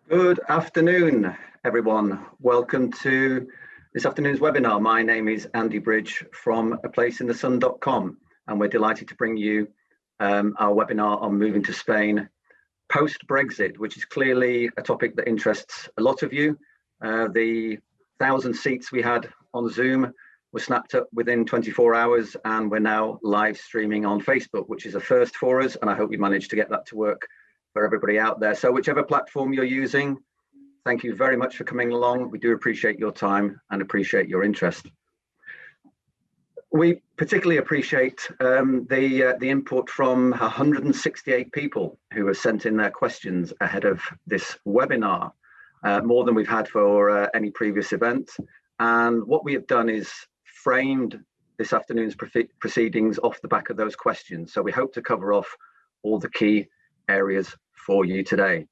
Good afternoon, everyone. Welcome to this afternoon's webinar. My name is Andy Bridge from aplaceinthesun.com, and we're delighted to bring you our webinar on moving to Spain post-Brexit, which is clearly a topic that interests a lot of you. The 1,000 seats we had on Zoom were snapped up within 24 hours, and we're now live streaming on Facebook, which is a first for us, and I hope we managed to get that to work for everybody out there. So whichever platform you're using, thank you very much for coming along. We do appreciate your time and appreciate your interest. We particularly appreciate the input from 168 people who have sent in their questions ahead of this webinar, more than we've had for any previous event. And what we have done is framed this afternoon's proceedings off the back of those questions. So we hope to cover off all the key areas for you today.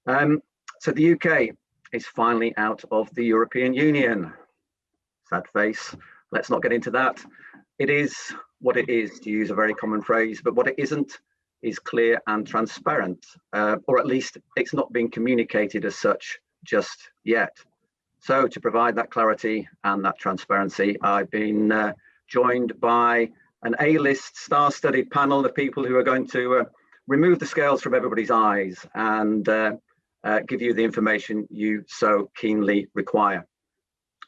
So the UK is finally out of the European Union. Sad face, let's not get into that. It is what it is, to use a very common phrase, but what it isn't is clear and transparent, or at least it's not being communicated as such just yet. So to provide that clarity and that transparency, I've been joined by an A-list star-studded panel of people who are going to remove the scales from everybody's eyes and give you the information you so keenly require.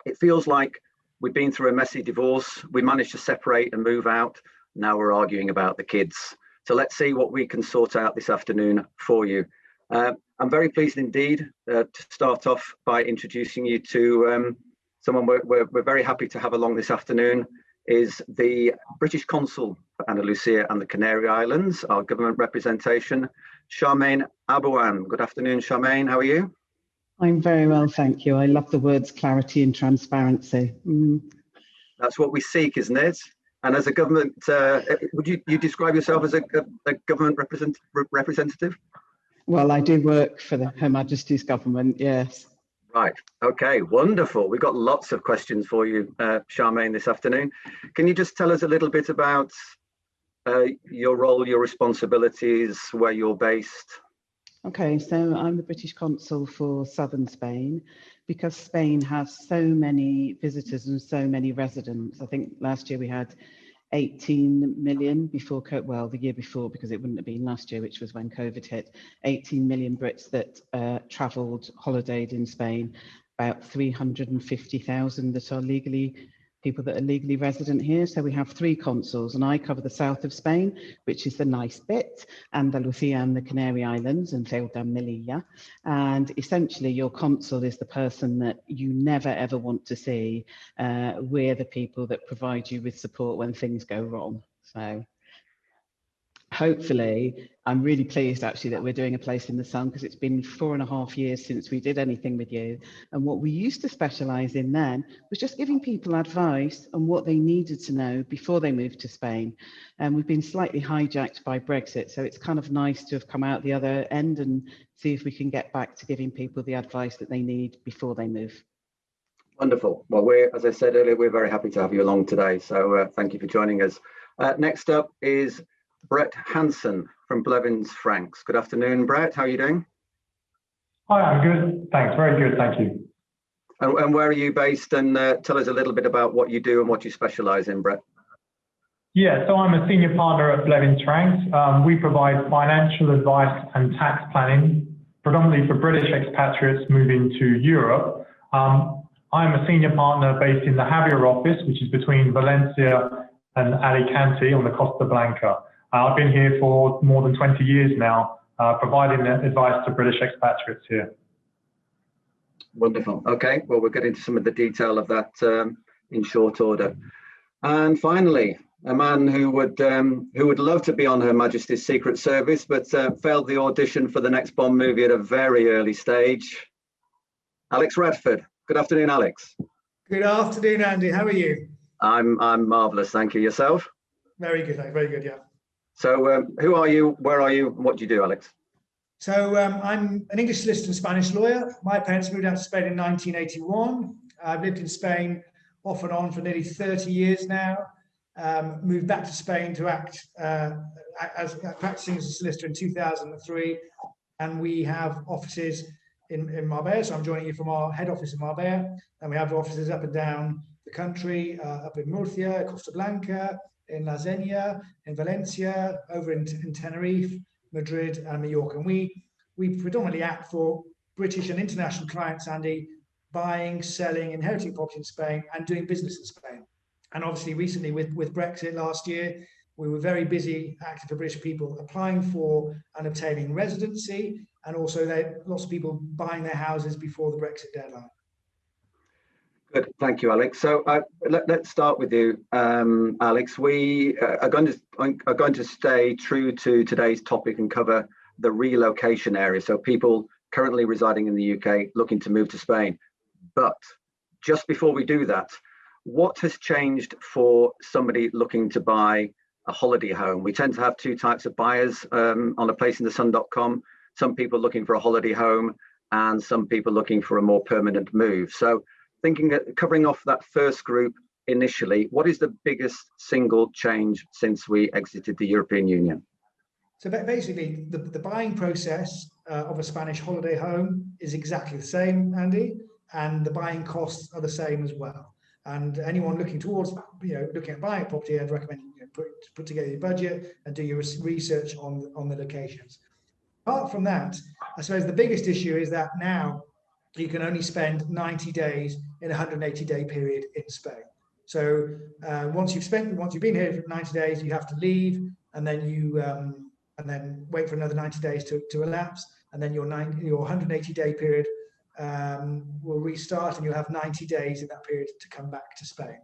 It feels like we've been through a messy divorce. We managed to separate and move out. Now we're arguing about the kids. So let's see what we can sort out this afternoon for you. I'm very pleased indeed to start off by introducing you to someone we're very happy to have along this afternoon, is the British Consul for Andalusia and the Canary Islands, our government representation, Charmaine Abouan. Good afternoon, Charmaine. How are you? I'm very well, thank you. I love the words clarity and transparency. That's what we seek, isn't it? And as a government, would you describe yourself as a government representative? Well, I do work for Her Majesty's government, yes. Right, okay, wonderful. We've got lots of questions for you, Charmaine, this afternoon. Can you just tell us a little bit about your role, your responsibilities, where you're based? Okay, so I'm the British Consul for Southern Spain. Because Spain has so many visitors and so many residents. I think last year we had 18 million before, well, the year before, because it wouldn't have been last year, which was when COVID hit, 18 million Brits that travelled, holidayed in Spain, about 350,000 that are people that are legally resident here. So we have 3 consuls, and I cover the south of Spain, which is the nice bit, Andalusia and the Canary Islands and Ceuta and Melilla. And essentially your consul is the person that you never ever want to see. We're the people that provide you with support when things go wrong. So hopefully, I'm really pleased actually that we're doing A Place in the Sun, because it's been 4.5 years since we did anything with you. And what we used to specialise in then was just giving people advice on what they needed to know before they moved to Spain. And we've been slightly hijacked by Brexit, so it's kind of nice to have come out the other end and see if we can get back to giving people the advice that they need before they move. Wonderful. Well, as I said earlier, we're very happy to have you along today. So thank you for joining us. Next up is Brett Hansen from Blevins Franks. Good afternoon, Brett. How are you doing? Hi, I'm good. Thanks. Very good. Thank you. And where are you based? And tell us a little bit about what you do and what you specialise in, Brett. Yeah, so I'm a senior partner at Blevins Franks. We provide financial advice and tax planning, predominantly for British expatriates moving to Europe. I'm a senior partner based in the Javier office, which is between Valencia and Alicante on the Costa Blanca. I've been here for more than 20 years now, providing advice to British expatriates here. Wonderful. Okay, well, we'll get into some of the detail of that in short order. And finally, a man who would love to be on Her Majesty's Secret Service, but failed the audition for the next Bond movie at a very early stage. Alex Radford. Good afternoon, Alex. Good afternoon, Andy. How are you? I'm marvellous, thank you. Yourself? Very good, thanks. Very good, yeah. So who are you, where are you, and what do you do, Alex? So I'm an English solicitor and Spanish lawyer. My parents moved out to Spain in 1981. I've lived in Spain off and on for nearly 30 years now. Moved back to Spain to act practicing as a solicitor in 2003. And we have offices in Marbella. So I'm joining you from our head office in Marbella, and we have offices up and down the country, up in Murcia, Costa Blanca, in La Zenia, in Valencia, over in Tenerife, Madrid, and Mallorca. And we predominantly act for British and international clients, Andy, buying, selling, inheriting property in Spain and doing business in Spain. And obviously recently with Brexit last year, we were very busy acting for British people applying for and obtaining residency, and also lots of people buying their houses before the Brexit deadline. Good, thank you, Alex. So let's start with you, Alex. We are going to stay true to today's topic and cover the relocation area. So people currently residing in the UK looking to move to Spain. But just before we do that, what has changed for somebody looking to buy a holiday home? We tend to have two types of buyers on a placeinthesun.com. Some people looking for a holiday home and some people looking for a more permanent move. So covering off that first group initially, what is the biggest single change since we exited the European Union? So basically, the buying process of a Spanish holiday home is exactly the same, Andy, and the buying costs are the same as well. And anyone looking towards, looking at buying a property, I'd recommend put together your budget and do your research on the locations. Apart from that, I suppose the biggest issue is that now you can only spend 90 days in a 180-day period in Spain. So once you've been here for 90 days, you have to leave, and then wait for another 90 days to elapse, and then your 180-day period will restart, and you'll have 90 days in that period to come back to Spain.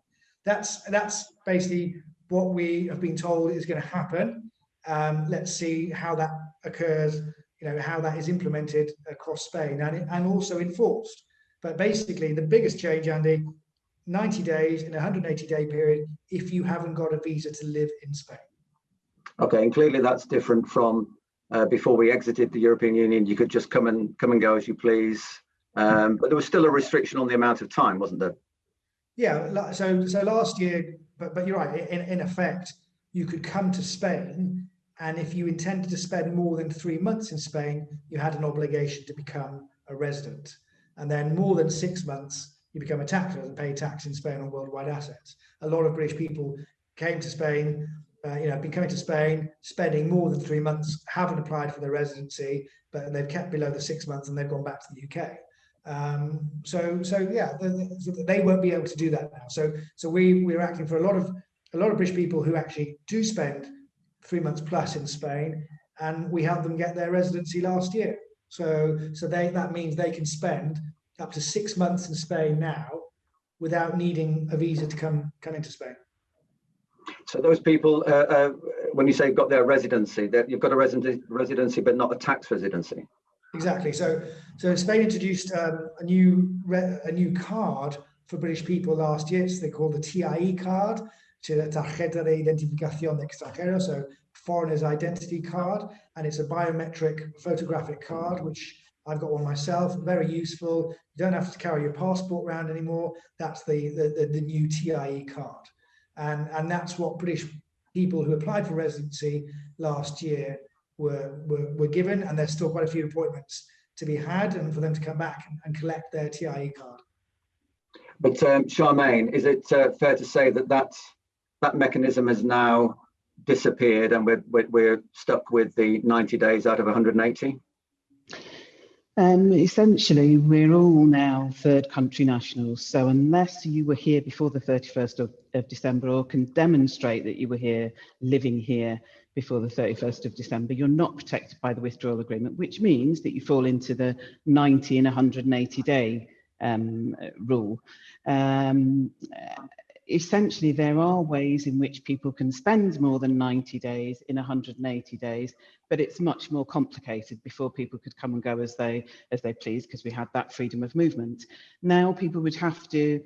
That's basically what we have been told is going to happen. Let's see how that occurs, how that is implemented across Spain and also enforced. But basically, the biggest change, Andy, 90 days in a 180-day period if you haven't got a visa to live in Spain. Okay, and clearly that's different from before we exited the European Union. You could just come and go as you please, but there was still a restriction on the amount of time, wasn't there? Yeah. So last year, but you're right. In effect, you could come to Spain, and if you intended to spend more than 3 months in Spain, you had an obligation to become a resident, and then more than 6 months, you become a taxer and pay tax in Spain on worldwide assets. A lot of British people came to Spain. Been coming to Spain, spending more than 3 months, haven't applied for their residency, but they've kept below the 6 months and they've gone back to the UK. They won't be able to do that now. So we're acting for a lot of British people who actually do spend 3 months plus in Spain, and we helped them get their residency last year. So that means they can spend up to 6 months in Spain now without needing a visa to come into Spain. So those people, when you say got their residency, that you've got a residency, but not a tax residency. Exactly. So Spain introduced a new card for British people last year. They call the TIE card, Tarjeta de Identificación de Extranjero, so foreigner's identity card, and it's a biometric photographic card, which I've got one myself. Very useful. You don't have to carry your passport around anymore. That's the new TIE card. And that's what British people who applied for residency last year were given, and there's still quite a few appointments to be had, and for them to come back and collect their TIE card. But Charmaine, is it fair to say that mechanism has now disappeared, and we're stuck with the 90 days out of 180? Essentially, we're all now third country nationals. So unless you were here before the 31st of December or can demonstrate that you were here, living here before the 31st of December, you're not protected by the withdrawal agreement, which means that you fall into the 90 and 180 day rule. Essentially, there are ways in which people can spend more than 90 days in 180 days, but it's much more complicated. Before, people could come and go as they please because we had that freedom of movement. Now people would have to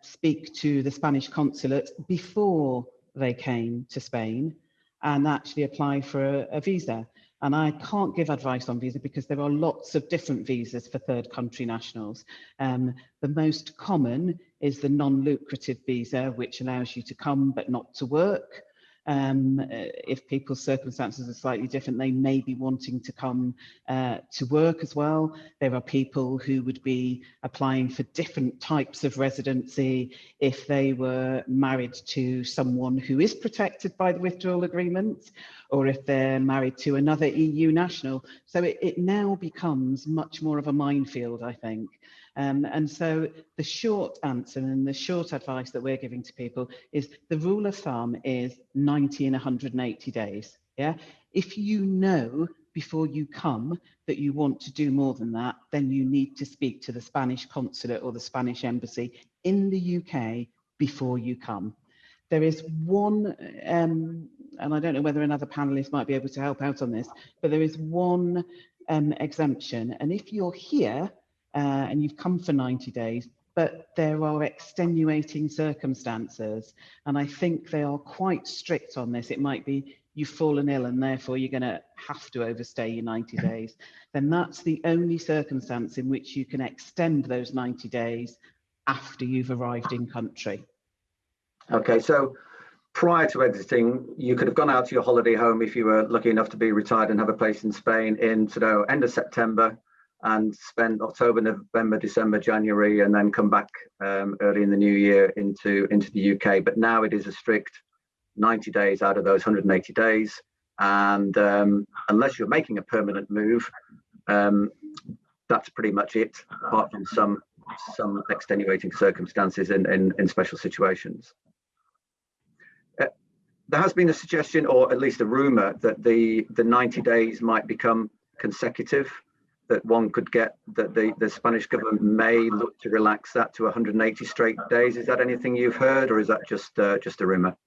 speak to the Spanish consulate before they came to Spain and actually apply for a visa. And I can't give advice on visa because there are lots of different visas for third country nationals. The most common is the non-lucrative visa, which allows you to come but not to work. If people's circumstances are slightly different, they may be wanting to come to work as well. There are people who would be applying for different types of residency if they were married to someone who is protected by the withdrawal agreement, or if they're married to another EU national. So it now becomes much more of a minefield, I think. And so the short answer and the short advice that we're giving to people is the rule of thumb is 90 and 180 days. Yeah. If you know before you come that you want to do more than that, then you need to speak to the Spanish consulate or the Spanish embassy in the UK before you come. There is one, and I don't know whether another panelist might be able to help out on this, but there is one exemption. And if you're here and you've come for 90 days, but there are extenuating circumstances, and I think they are quite strict on this. It might be you've fallen ill and therefore you're going to have to overstay your 90 days. Then that's the only circumstance in which you can extend those 90 days after you've arrived in country. Okay, so prior to exiting, you could have gone out to your holiday home if you were lucky enough to be retired and have a place in Spain in end of September, and spend October, November, December, January, and then come back early in the new year into the UK. But now it is a strict 90 days out of those 180 days. And unless you're making a permanent move, that's pretty much it, apart from some extenuating circumstances in special situations. There has been a suggestion, or at least a rumour, that the 90 days might become consecutive, that one could get, that the Spanish government may look to relax that to 180 straight days. Is that anything you've heard, or is that just a rumour?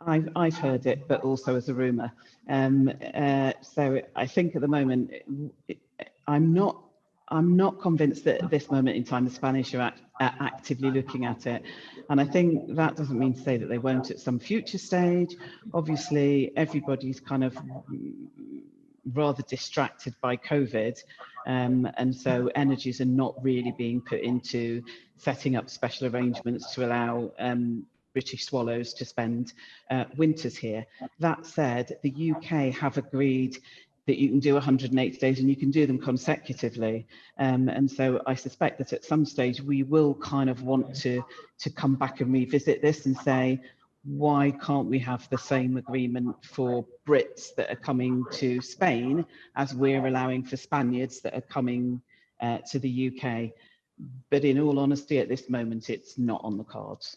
I've heard it, but also as a rumour. So I think at the moment, I'm not convinced that at this moment in time the Spanish are actively looking at it. And I think that doesn't mean to say that they won't at some future stage. Obviously, everybody's kind of rather distracted by COVID, and so energies are not really being put into setting up special arrangements to allow British swallows to spend winters here. That said, the UK have agreed that you can do 180 days and you can do them consecutively. And so I suspect that at some stage we will kind of want to come back and revisit this and say, why can't we have the same agreement for Brits that are coming to Spain as we're allowing for Spaniards that are coming to the UK? But in all honesty, at this moment, it's not on the cards.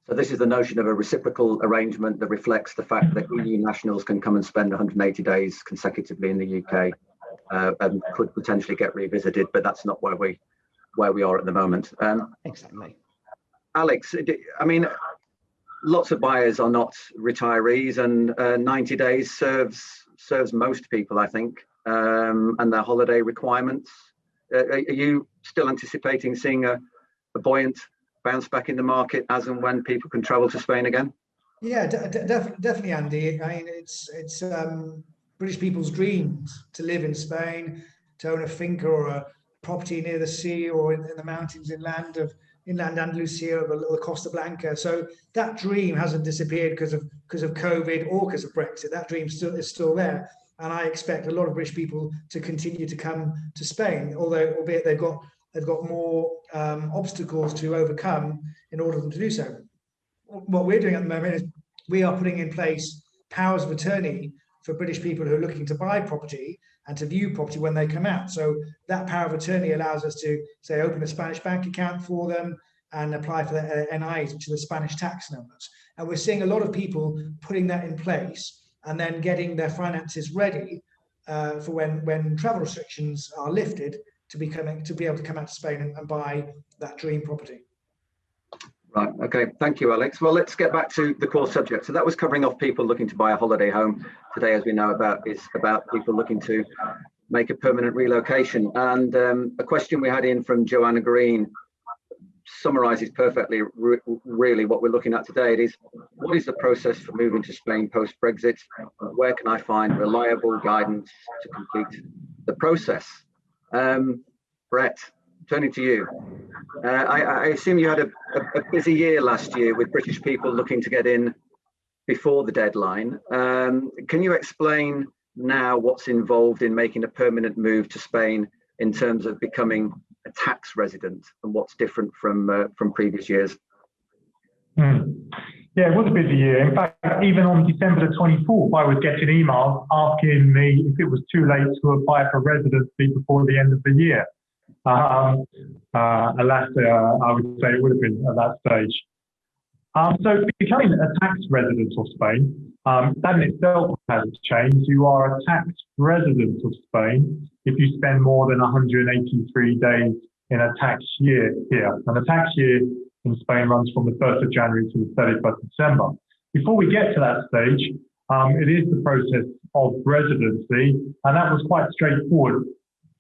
So this is the notion of a reciprocal arrangement that reflects the fact that EU nationals can come and spend 180 days consecutively in the UK and could potentially get revisited, but that's not where we are at the moment. Exactly. Alex, I mean, lots of buyers are not retirees, and 90 days serves most people, I think, and their holiday requirements. Are you still anticipating seeing a buoyant bounce back in the market as and when people can travel to Spain again? Yeah, definitely, Andy. I mean, it's British people's dreams to live in Spain, to own a finca or a property near the sea or in the mountains inland Andalusia or the Costa Blanca. So that dream hasn't disappeared because of COVID or because of Brexit. That dream is still there, and I expect a lot of British people to continue to come to Spain, albeit they've got more obstacles to overcome in order for them to do so. What we're doing at the moment is we are putting in place powers of attorney for British people who are looking to buy property and to view property when they come out. So that power of attorney allows us to, say, open a Spanish bank account for them and apply for their NIs, which are the Spanish tax numbers. And we're seeing a lot of people putting that in place and then getting their finances ready for when travel restrictions are lifted, to be able to come out to Spain and buy that dream property. Right. Okay. Thank you, Alex. Well, let's get back to the core subject. So that was covering off people looking to buy a holiday home. Today, as we know is about people looking to make a permanent relocation. And a question we had in from Joanna Green summarizes perfectly really what we're looking at today. It is, what is the process for moving to Spain post-Brexit? Where can I find reliable guidance to complete the process? Brett, turning to you. I assume you had a busy year last year with British people looking to get in before the deadline. Can you explain now what's involved in making a permanent move to Spain in terms of becoming a tax resident, and what's different from previous years? Yeah, it was a busy year. In fact, even on December the 24th, I was getting emails asking me if it was too late to apply for residency before the end of the year. Alas, I would say it would have been at that stage. So becoming a tax resident of Spain, that in itself hasn't changed. You are a tax resident of Spain if you spend more than 183 days in a tax year here. And the tax year in Spain runs from the 1st of January to the 31st of December. Before we get to that stage, it is the process of residency, and that was quite straightforward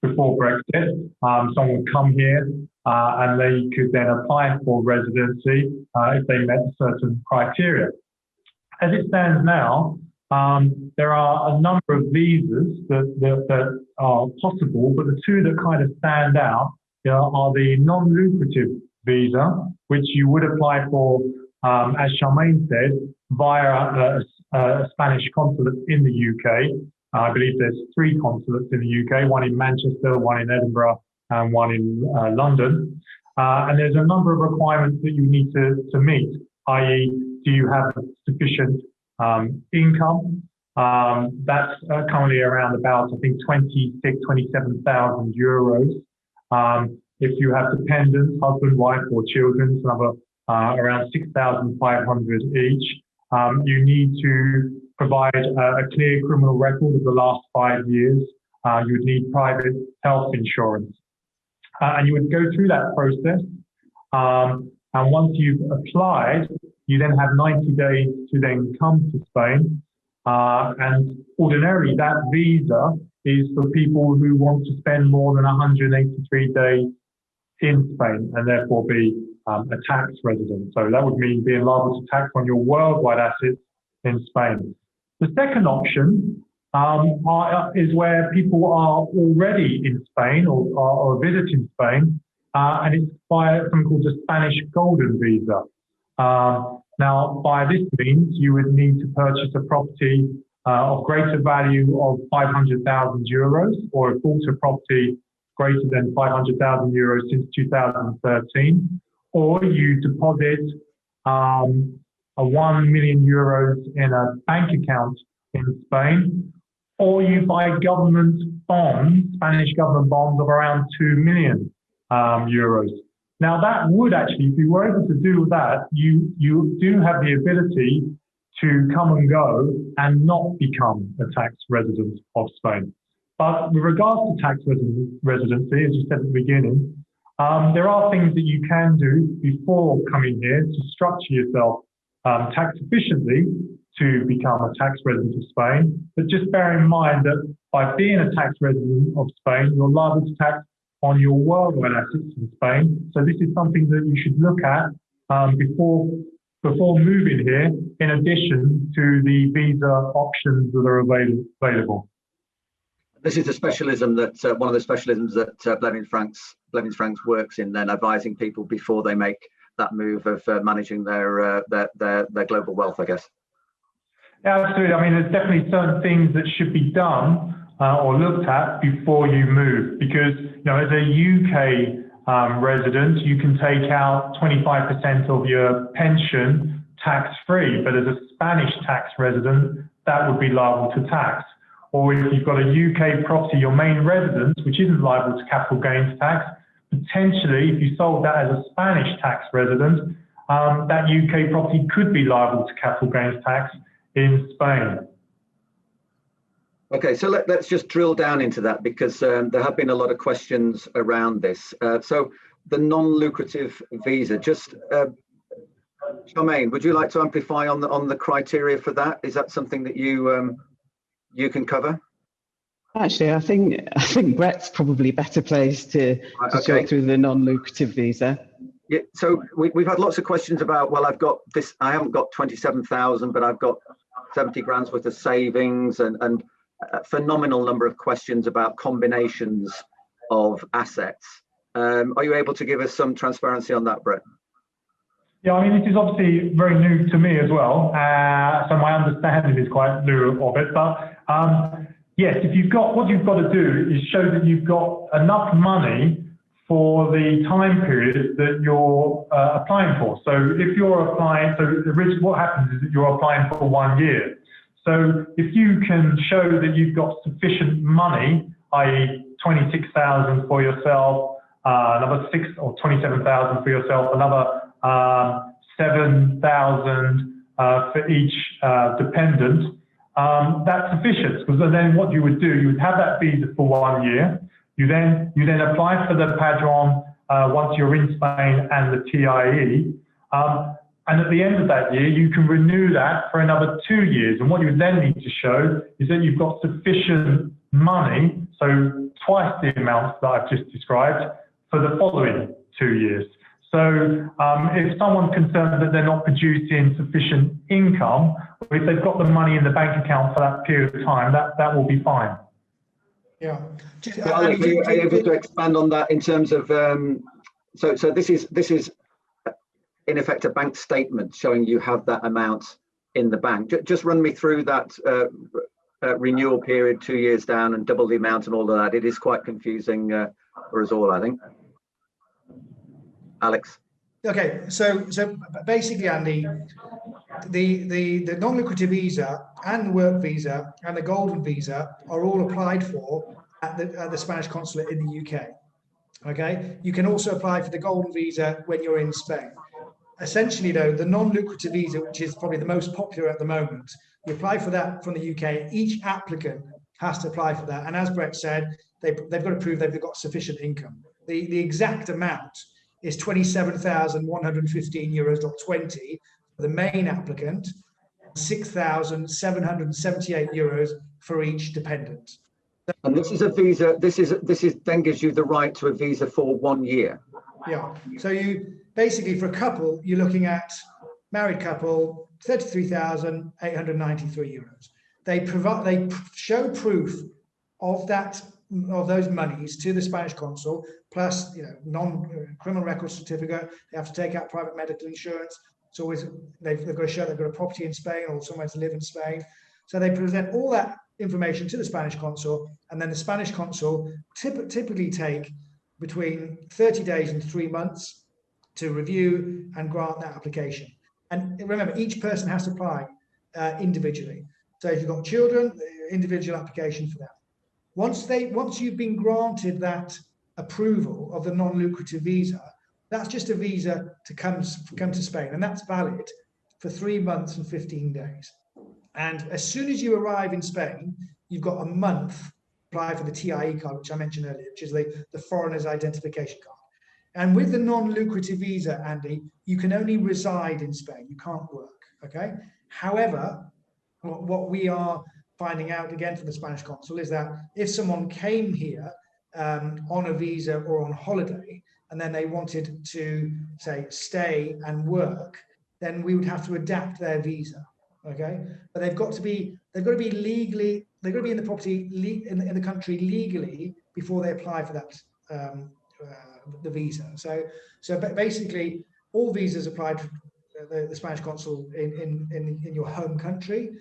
before Brexit. Someone would come here and they could then apply for residency if they met certain criteria. As it stands now, there are a number of visas that are possible, but the two that kind of stand out are the non-lucrative visa, which you would apply for, as Charmaine said, via a Spanish consulate in the UK. I believe there's 3 consulates in the UK, one in Manchester, one in Edinburgh, and one in London. And there's a number of requirements that you need to meet, i.e., do you have sufficient income? That's currently around about, I think, 27,000 euros. If you have dependents, husband, wife, or children, it's another around 6,500 each. You need to provide a clear criminal record of the last 5 years. You would need private health insurance. And you would go through that process. And once you've applied, you then have 90 days to then come to Spain. And ordinarily, that visa is for people who want to spend more than 183 days in Spain and therefore be a tax resident. So that would mean being liable to tax on your worldwide assets in Spain. The second option is where people are already in Spain or visiting Spain, and it's by something called the Spanish Golden Visa. Now, by this means, you would need to purchase a property of greater value of 500,000 euros, or have bought a property greater than 500,000 euros since 2013, or you deposit 1 million euros in a bank account in Spain, or you buy government bonds, Spanish government bonds of around 2 million euros. Now that would actually, if you were able to do that, you do have the ability to come and go and not become a tax resident of Spain. But with regards to tax residency, as you said at the beginning, there are things that you can do before coming here to structure yourself tax efficiently to become a tax resident of Spain. But just bear in mind that by being a tax resident of Spain, you're liable to tax on your worldwide assets in Spain. So this is something that you should look at before moving here, in addition to the visa options that are available. This is a specialism that one of the specialisms that Blevins Franks works in, then advising people before they make that move of managing their global wealth, I guess. Yeah, absolutely. I mean, there's definitely certain things that should be done or looked at before you move, because as a UK resident, you can take out 25% of your pension tax-free, but as a Spanish tax resident, that would be liable to tax. Or if you've got a UK property, your main residence, which isn't liable to capital gains tax, potentially, if you sold that as a Spanish tax resident, that UK property could be liable to capital gains tax in Spain. Okay, so let's just drill down into that, because there have been a lot of questions around this. So the non-lucrative visa, just Charmaine, would you like to amplify on the criteria for that? Is that something that you can cover? Actually, I think Brett's probably better placed to go through the non-lucrative visa. Yeah, so we've had lots of questions about, well, I've got this, I haven't got 27,000, but I've got 70 grand's worth of savings, and a phenomenal number of questions about combinations of assets. Are you able to give us some transparency on that, Brett? Yeah, I mean, this is obviously very new to me as well, so my understanding is quite new of it. But yes, what you've got to do is show that you've got enough money for the time period that you're applying for. So if you're applying, what happens is that you're applying for 1 year. So if you can show that you've got sufficient money, i.e. 26,000 for yourself, another 6 or 27,000 for yourself, another 7,000 for each dependent, that's sufficient. Because then what you would do, you would have that visa for 1 year. You then apply for the Padron once you're in Spain and the TIE. And at the end of that year, you can renew that for another 2 years. And what you would then need to show is that you've got sufficient money, so twice the amount that I've just described, for the following 2 years. So if someone's concerned that they're not producing sufficient income, or if they've got the money in the bank account for that period of time, that will be fine. Yeah. Alex, are you able to expand on that in terms of, so this is in effect a bank statement showing you have that amount in the bank. Just run me through that renewal period, 2 years down and double the amount and all of that. It is quite confusing for us all, I think. Alex. Okay, so basically, Andy, the non-lucrative visa and the work visa and the golden visa are all applied for at the Spanish consulate in the UK. Okay, you can also apply for the golden visa when you're in Spain. Essentially, though, the non-lucrative visa, which is probably the most popular at the moment, you apply for that from the UK. Each applicant has to apply for that, and as Brett said, they've got to prove they've got sufficient income. The exact amount is €27,115.20 for the main applicant, €6,778 for each dependent. And this is a visa. This is then gives you the right to a visa for 1 year. Yeah. So you basically, for a couple, you're looking at married couple, €33,893. They show proof of those monies to the Spanish consul, plus non-criminal record certificate. They have to take out private medical insurance. It's always they've got to show they've got a property in Spain or somewhere to live in Spain. So they present all that information to the Spanish consul, and then the Spanish consul typically take between 30 days and 3 months to review and grant that application. And remember, each person has to apply individually. So if you've got children, individual application for that. Once you've been granted that approval of the non-lucrative visa, that's just a visa to come to Spain, and that's valid for 3 months and 15 days. And as soon as you arrive in Spain, you've got a month to apply for the TIE card, which I mentioned earlier, which is the foreigner's identification card. And with the non-lucrative visa, Andy, you can only reside in Spain. You can't work, okay? However, what we are finding out again from the Spanish consul is that if someone came here on a visa or on holiday, and then they wanted to, say, stay and work, then we would have to adapt their visa, okay? But they've got to be legally, they've got to be in the property in the country legally before they apply for that the visa. So basically, all visas applied to the Spanish consul in your home country,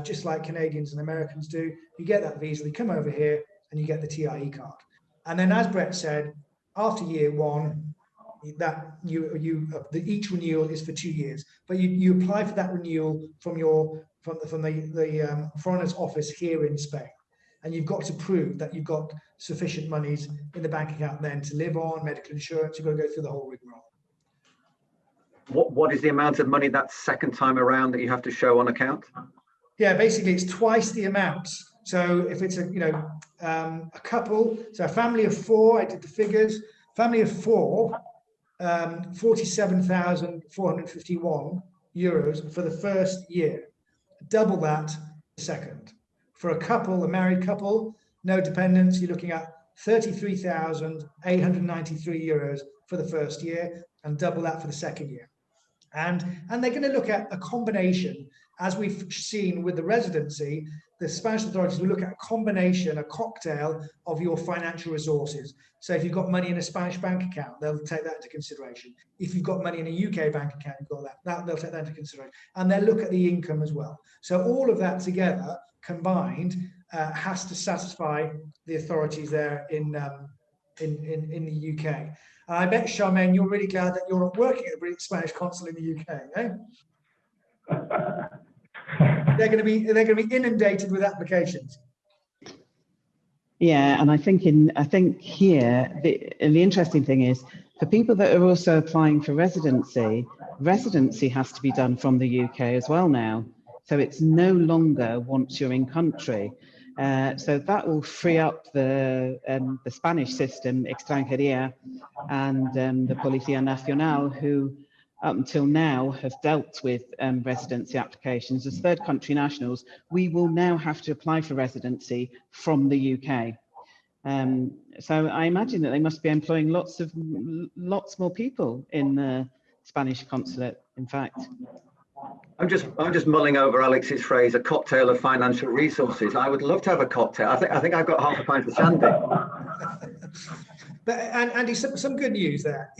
just like Canadians and Americans do. You get that visa, they come over here, and you get the TIE card. And then, as Brett said, after year one, that each renewal is for 2 years, but you apply for that renewal from the foreigner's office here in Spain, and you've got to prove that you've got sufficient monies in the bank account then to live on, medical insurance. You've got to go through the whole rigmarole. What is the amount of money that second time around that you have to show on account? Yeah, basically it's twice the amount. So if it's a couple, so a family of four, I did the figures. Family of four, €47,451 for the first year. Double that the second. For a couple, a married couple, no dependents, you're looking at €33,893 for the first year, and double that for the second year. And they're going to look at a combination, as we've seen with the residency, the Spanish authorities will look at a combination, a cocktail of your financial resources. So if you've got money in a Spanish bank account, they'll take that into consideration. If you've got money in a UK bank account, you've got that they'll take that into consideration. And they'll look at the income as well. So all of that together, combined, has to satisfy the authorities there in the UK. And I bet, Charmaine, you're really glad that you're not working at the British Spanish consul in the UK, eh? They're going to be inundated with applications. Yeah, and I think here the interesting thing is for people that are also applying for residency has to be done from the UK as well now. So it's no longer once you're in country. So that will free up the Spanish system, Extranjería, and the Policía Nacional, who up until now have dealt with residency applications. As third country nationals, we will now have to apply for residency from the UK. So I imagine that they must be employing lots more people in the Spanish consulate, in fact. I'm just mulling over Alex's phrase, a cocktail of financial resources. I would love to have a cocktail. I think I've got half a pint of shandy. But Andy, some good news there.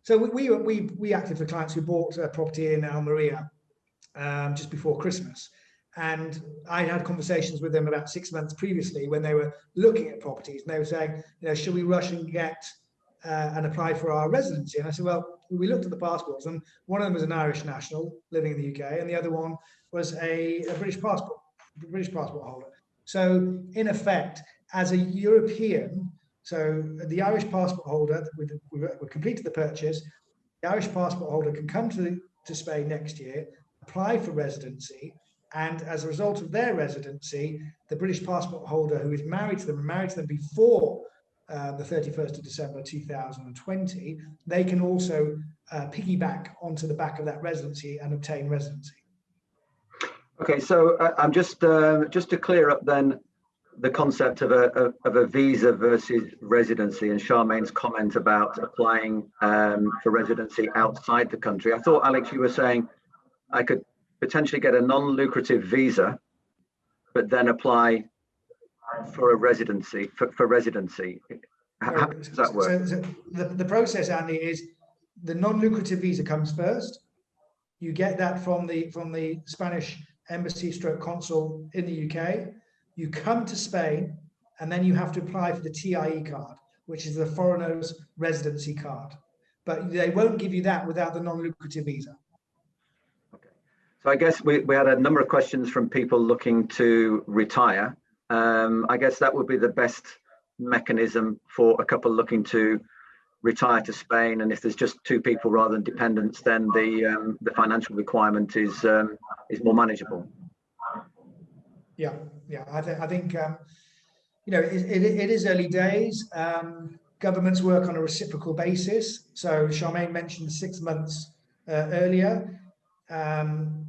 So we acted for clients who bought a property in Almeria just before Christmas, and I had conversations with them about 6 months previously when they were looking at properties, and they were saying, should we rush and get and apply for our residency? And I said, well, we looked at the passports, and one of them was an Irish national living in the UK, and the other one was a British passport holder. So in effect, as a European, so the Irish passport holder, we completed the purchase, the Irish passport holder can come to Spain next year, apply for residency, and as a result of their residency, the British passport holder who is married to them before the 31st of December 2020, they can also piggyback onto the back of that residency and obtain residency. Okay, so I'm just to clear up then the concept of a visa versus residency and Charmaine's comment about applying for residency outside the country. I thought, Alex, you were saying I could potentially get a non-lucrative visa, but then apply for a residency for residency. How does that work? So the process, Andy, is the non-lucrative visa comes first. You get that from the Spanish embassy / consul in the UK. You come to Spain, and then you have to apply for the TIE card, which is the foreigner's residency card. But they won't give you that without the non-lucrative visa. Okay. So I guess we had a number of questions from people looking to retire. I guess that would be the best mechanism for a couple looking to retire to Spain. And if there's just two people rather than dependents, then the financial requirement is more manageable. Yeah. I think it is early days. Governments work on a reciprocal basis. So Charmaine mentioned 6 months earlier.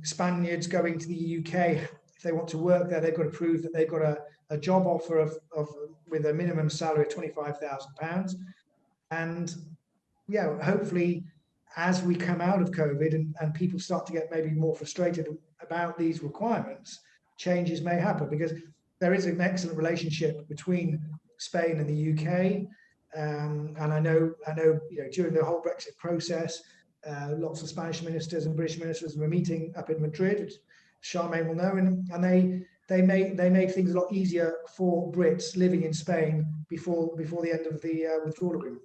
Spaniards going to the UK, if they want to work there, they've got to prove that they've got a job offer of with a minimum salary of £25,000. And hopefully, as we come out of COVID and people start to get maybe more frustrated about these requirements, changes may happen, because there is an excellent relationship between Spain and the UK. And I know during the whole Brexit process, lots of Spanish ministers and British ministers were meeting up in Madrid, which Charmaine will know, and they made things a lot easier for Brits living in Spain before the end of the withdrawal agreement.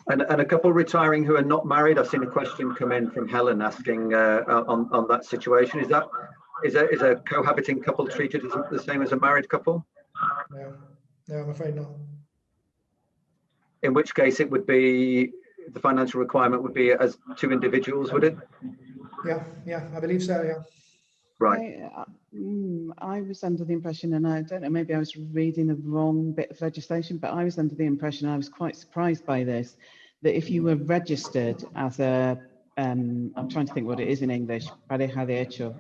And a couple retiring who are not married. I've seen a question come in from Helen asking on that situation. Is a cohabiting couple treated as the same as a married couple? No, I'm afraid not. In which case, it would be the financial requirement would be as two individuals, would it? Yeah, I believe so. Yeah. Right. I was under the impression, and I don't know, maybe I was reading the wrong bit of legislation, but I was under the impression, I was quite surprised by this, that if you were registered as a, I'm trying to think what it is in English, pareja de hecho,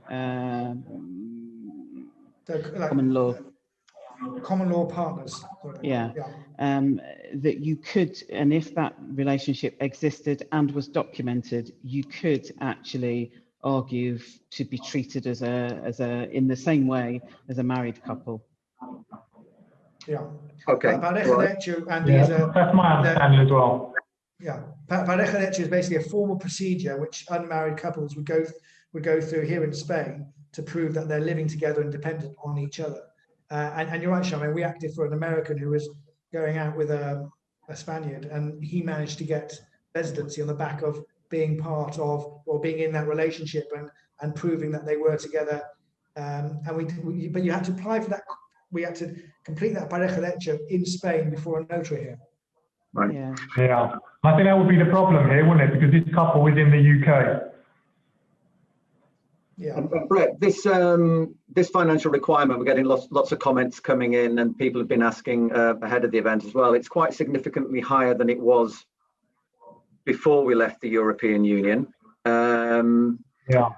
common law partners. Yeah. That you could, and if that relationship existed and was documented, you could actually argue to be treated as a in the same way as a married couple. Yeah. Okay. That's my understanding as well. Yeah, pareja de hecho is basically a formal procedure which unmarried couples would go through here in Spain to prove that they're living together and dependent on each other. And you're right, Charmaine, we acted for an American who was going out with a Spaniard, and he managed to get residency on the back of being part of or being in that relationship and proving that they were together. But you had to apply for that. We had to complete that pareja de hecho in Spain before a notary here. Right. Yeah. I think that would be the problem here, wouldn't it? Because this couple is in the UK. Yeah. Brett, this financial requirement, we're getting lots of comments coming in, and people have been asking ahead of the event as well. It's quite significantly higher than it was before we left the European Union. Yeah.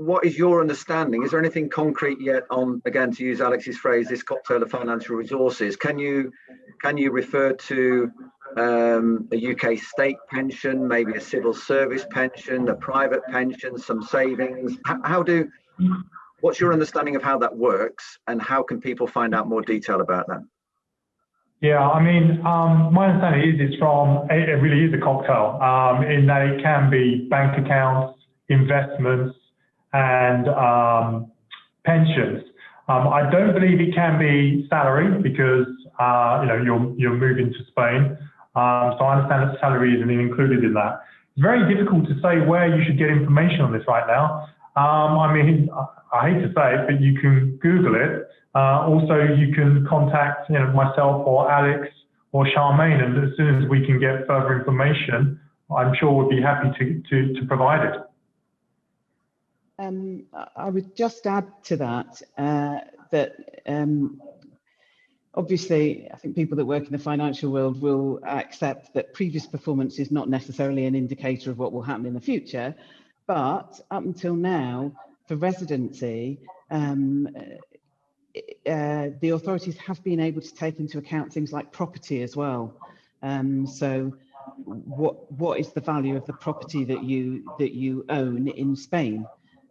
What is your understanding? Is there anything concrete yet on, again, to use Alex's phrase, this cocktail of financial resources? Can you refer to a UK state pension, maybe a civil service pension, a private pension, some savings? What's your understanding of how that works, and how can people find out more detail about that? Yeah, I mean, my understanding is it really is a cocktail, in that it can be bank accounts, investments, and pensions. I don't believe it can be salary because you're moving to Spain. So I understand that salary isn't included in that. It's very difficult to say where you should get information on this right now. I mean, I hate to say it, but you can Google it. Also, you can contact myself or Alex or Charmaine, and as soon as we can get further information, I'm sure we'll be happy to provide it. I would just add to that obviously, I think people that work in the financial world will accept that previous performance is not necessarily an indicator of what will happen in the future. But up until now, for residency, the authorities have been able to take into account things like property as well. So what is the value of the property that you own in Spain?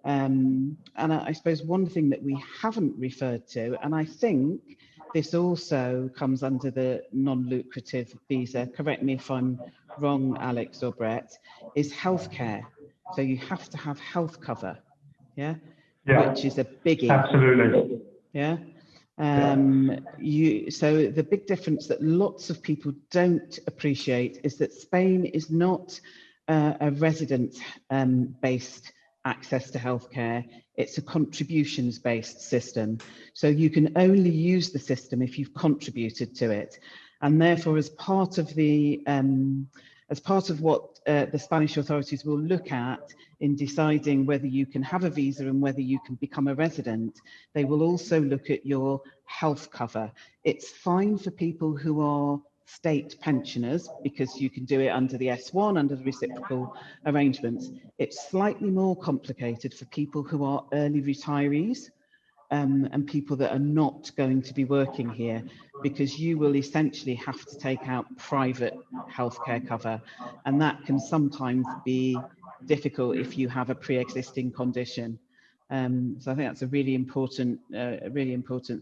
And I suppose one thing that we haven't referred to, and I think this also comes under the non-lucrative visa, correct me if I'm wrong, Alex or Brett, is healthcare. So you have to have health cover, yeah? Which is a biggie. Absolutely. Yeah. So the big difference that lots of people don't appreciate is that Spain is not a resident-based access to healthcare. It's a contributions-based system. So you can only use the system if you've contributed to it. And therefore, as part of what the Spanish authorities will look at in deciding whether you can have a visa and whether you can become a resident, they will also look at your health cover. It's fine for people who are state pensioners because you can do it under the S1, under the reciprocal arrangements. It's slightly more complicated for people who are early retirees and people that are not going to be working here, because you will essentially have to take out private healthcare cover, and that can sometimes be difficult if you have a pre-existing condition. So I think that's a really important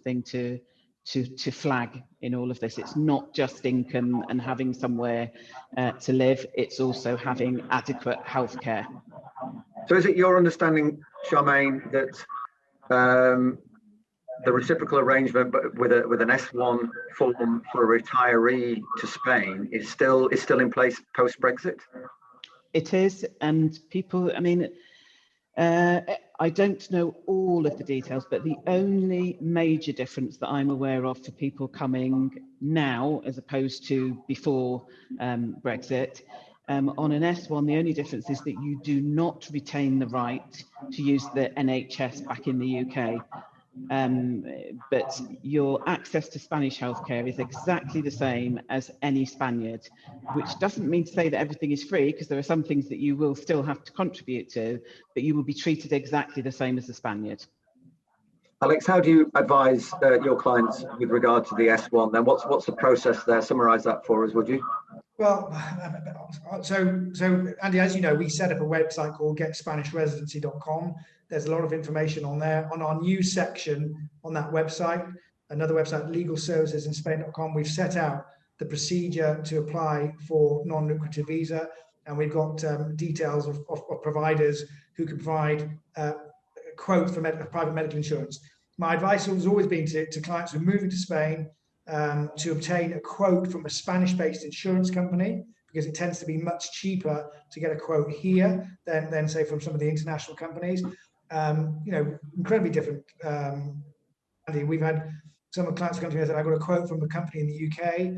thing to flag in all of this. It's not just income and having somewhere to live, it's also having adequate healthcare. So is it your understanding, Charmaine, that the reciprocal arrangement, but with an S1 form for a retiree to Spain is still in place post-Brexit? It is, and people, I mean, I don't know all of the details, but the only major difference that I'm aware of for people coming now, as opposed to before Brexit, on an S1, the only difference is that you do not retain the right to use the NHS back in the UK. But your access to Spanish healthcare is exactly the same as any Spaniard, which doesn't mean to say that everything is free, because there are some things that you will still have to contribute to, but you will be treated exactly the same as a Spaniard. Alex, how do you advise your clients with regard to the S1 then? What's the process there? Summarise that for us, would you? Well, so Andy, as you know, we set up a website called getspanishResidency.com. There's a lot of information on there. On our news section on that website, another website, legalservicesinspain.com, we've set out the procedure to apply for non-lucrative visa, and we've got details of providers who can provide a quote for private medical insurance. My advice has always been to clients who are moving to Spain to obtain a quote from a Spanish-based insurance company, because it tends to be much cheaper to get a quote here than say from some of the international companies. Incredibly different. Andy, we've had some clients come to me and said, I got a quote from a company in the UK,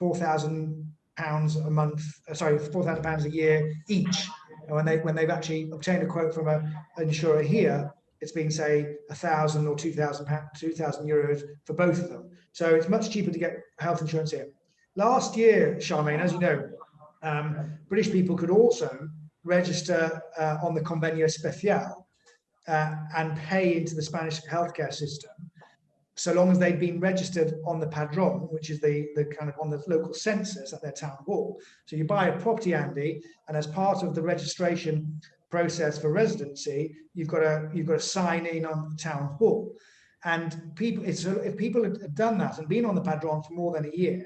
£4,000 a month, £4,000 a year each. And when they've actually obtained a quote from an insurer here, it's been say £1,000 or €2,000 for both of them. So it's much cheaper to get health insurance here. Last year, Charmaine, as you know, British people could also register on the Convenio Especial and pay into the Spanish healthcare system, so long as they'd been registered on the Padron, which is the kind of on the local census at their town hall. So you buy a property, Andy, and as part of the registration process for residency, you've got to sign in on the town hall. And if people had done that and been on the Padron for more than a year,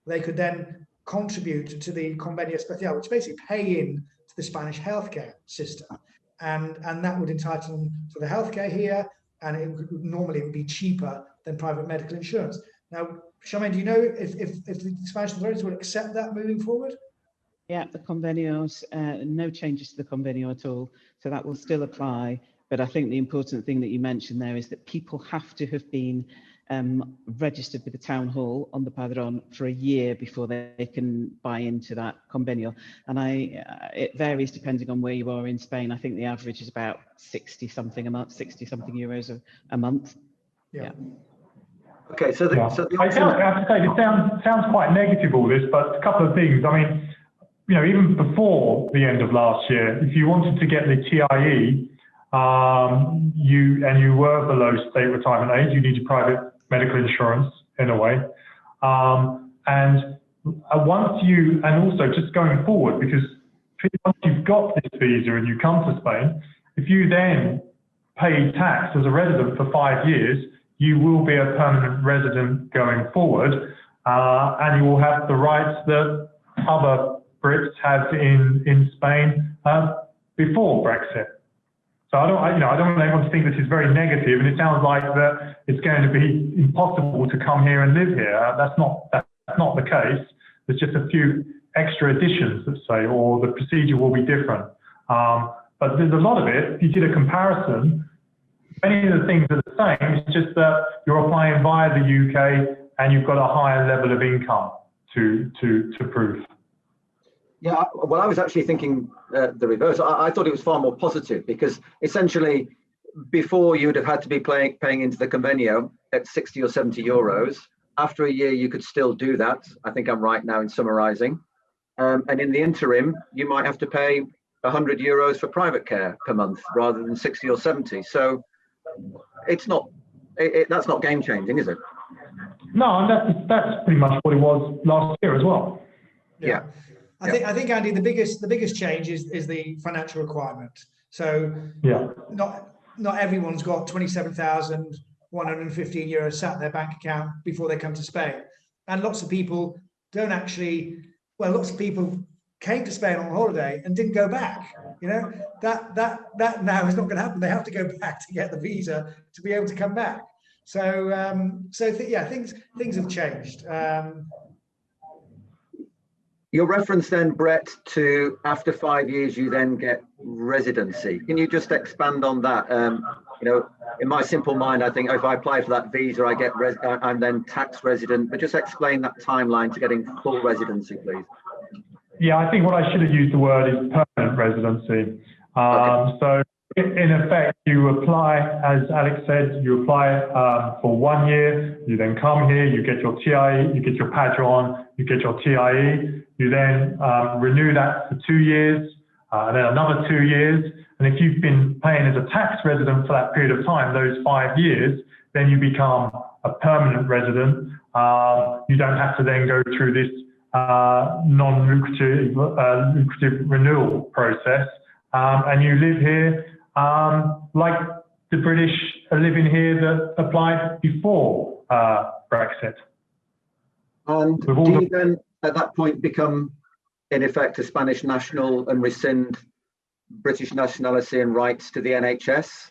they could then contribute to the Convenio Especial, which basically pay in to the Spanish healthcare system, and that would entitle them to the healthcare here, and it would normally be cheaper than private medical insurance. Now, Charmaine, do you know if the Spanish authorities will accept that moving forward? Yeah, the convenios, no changes to the convenio at all, so that will still apply. But I think the important thing that you mentioned there is that people have to have been registered with the town hall on the Padron for a year before they can buy into that convenio. And it varies depending on where you are in Spain. I think the average is about 60 something euros a month. Yeah. Okay, so I have to say, this sounds quite negative, all this, but a couple of things. I mean, even before the end of last year, if you wanted to get the TIE, you were below state retirement age, you needed private medical insurance in a way. And also just going forward, because once you've got this visa and you come to Spain, if you then pay tax as a resident for 5 years, you will be a permanent resident going forward, and you will have the rights that other Brits have in Spain before Brexit. So I don't want anyone to think this is very negative, and it sounds like that it's going to be impossible to come here and live here. That's not the case. There's just a few extra additions, let's say, or the procedure will be different. But there's a lot of it. If you did a comparison, many of the things are the same. It's just that you're applying via the UK and you've got a higher level of income to prove. Yeah, well, I was actually thinking the reverse. I thought it was far more positive, because essentially before you would have had to be paying into the convenio at 60 or 70 euros. After a year, you could still do that. I think I'm right now in summarizing. And in the interim, you might have to pay 100 euros for private care per month rather than 60 or 70. So it's not, that's not game changing, is it? No, and that's pretty much what it was last year as well. Yeah. I think Andy, the biggest change is the financial requirement. So yeah, not everyone's got 27,115 euros sat in their bank account before they come to Spain, and lots of people don't actually. Well, lots of people came to Spain on holiday and didn't go back. That now is not going to happen. They have to go back to get the visa to be able to come back. So things have changed. Your reference then, Brett, to after 5 years you then get residency. Can you just expand on that? In my simple mind, I think if I apply for that visa, I'm then tax resident. But just explain that timeline to getting full residency, please. Yeah, I think what I should have used the word is permanent residency. Okay. So in effect, you apply, as Alex said, you apply for 1 year, you then come here, you get your TIE, you get your Padron, you get your TIE, you then renew that for 2 years, and then another 2 years, And if you've been paying as a tax resident for that period of time, those 5 years, then you become a permanent resident. You don't have to then go through this non-lucrative lucrative renewal process, and you live here like the British are living here that applied before Brexit. And do you then at that point become in effect a Spanish national and rescind British nationality and rights to the NHS?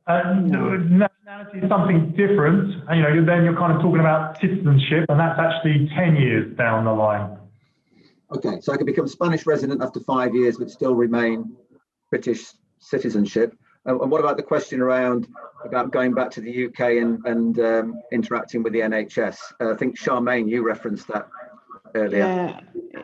Nationality is something different. And, then you're kind of talking about citizenship, and that's actually 10 years down the line. Okay, so I can become Spanish resident after 5 years, but still remain British citizenship. And what about the question about going back to the UK and interacting with the NHS? I think Charmaine, you referenced that earlier. Yeah,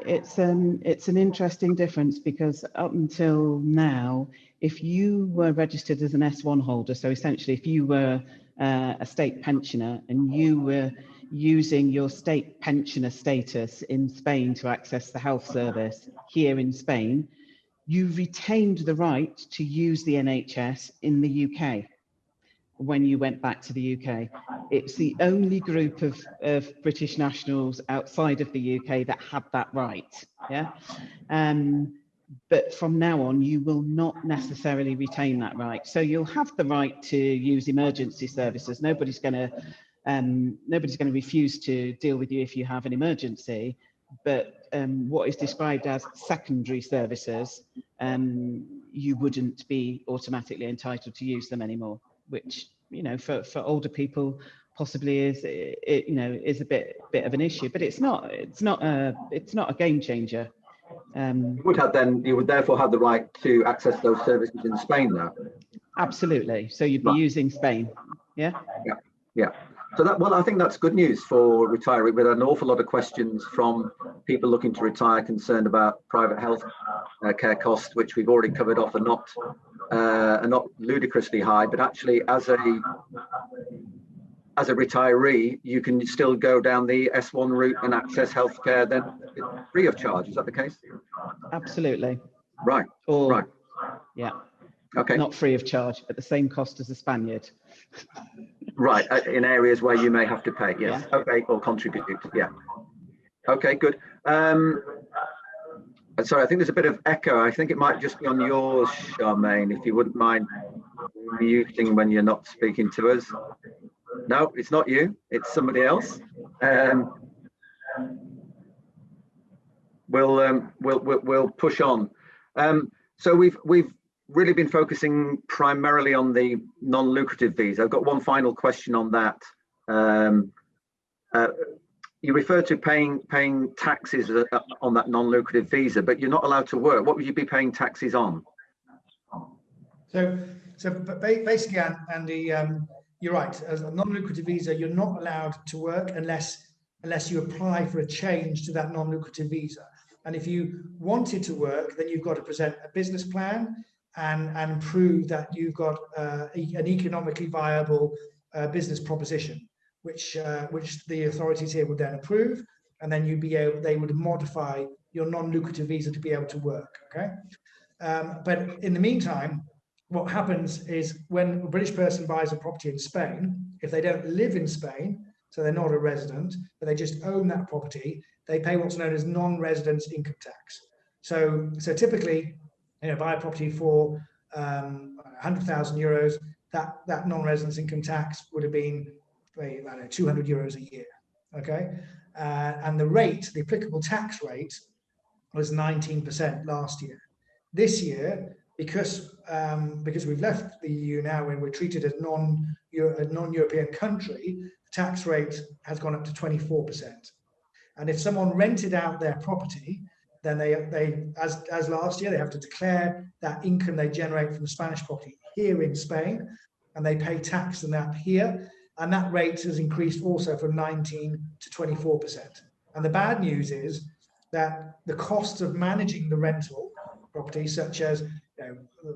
it's an interesting difference, because up until now, if you were registered as an S1 holder, so essentially if you were a state pensioner and you were using your state pensioner status in Spain to access the health service here in Spain, you retained the right to use the NHS in the UK when you went back to the UK. It's the only group of British nationals outside of the UK that had that right. Yeah. But from now on, you will not necessarily retain that right. So you'll have the right to use emergency services. Nobody's going to refuse to deal with you if you have an emergency. But what is described as secondary services, you wouldn't be automatically entitled to use them anymore, which, for older people possibly is a bit of an issue. But it's not a game changer. You would therefore have the right to access those services in Spain now. Absolutely. So you'd be using Spain. Yeah. Yeah. So I think that's good news for retirees. With an awful lot of questions from people looking to retire, concerned about private health care costs, which we've already covered off, are not ludicrously high, but actually as a retiree, you can still go down the S1 route and access healthcare then free of charge. Is that the case? Absolutely. Right. Right. Yeah. Okay. Not free of charge, at the same cost as a Spaniard. Right. In areas where you may have to pay. Yes. Yeah. Okay. Or contribute. Yeah. Okay. Good. Sorry, I think there's a bit of echo. I think it might just be on yours, Charmaine, if you wouldn't mind muting when you're not speaking to us. No, it's not you. It's somebody else. We'll push on. So we've really been focusing primarily on the non-lucrative visa. I've got one final question on that. You refer to paying taxes on that non-lucrative visa, but you're not allowed to work. What would you be paying taxes on? So basically, Andy, you're right. As a non-lucrative visa, you're not allowed to work unless you apply for a change to that non-lucrative visa. And if you wanted to work, then you've got to present a business plan and prove that you've got an economically viable business proposition, which the authorities here would then approve, and then they would modify your non-lucrative visa to be able to work. Okay, but in the meantime, what happens is when a British person buys a property in Spain, if they don't live in Spain, so they're not a resident, but they just own that property, they pay what's known as non-residence income tax. So typically, buy a property for 100,000 euros, that non-residence income tax would have been, I don't know, 200 euros a year. Okay, and the applicable tax rate was 19% last year. This year, because we've left the EU now and we're treated as a non-European country, the tax rate has gone up to 24%. And if someone rented out their property, then they as last year, they have to declare that income they generate from the Spanish property here in Spain, and they pay tax on that here. And that rate has increased also from 19 to 24%. And the bad news is that the costs of managing the rental property, such as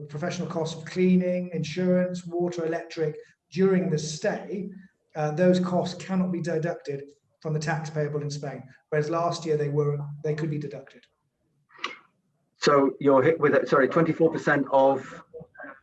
professional costs of cleaning, insurance, water, electric, during the stay, those costs cannot be deducted from the tax payable in Spain, whereas last year they could be deducted. So you're hit with 24% of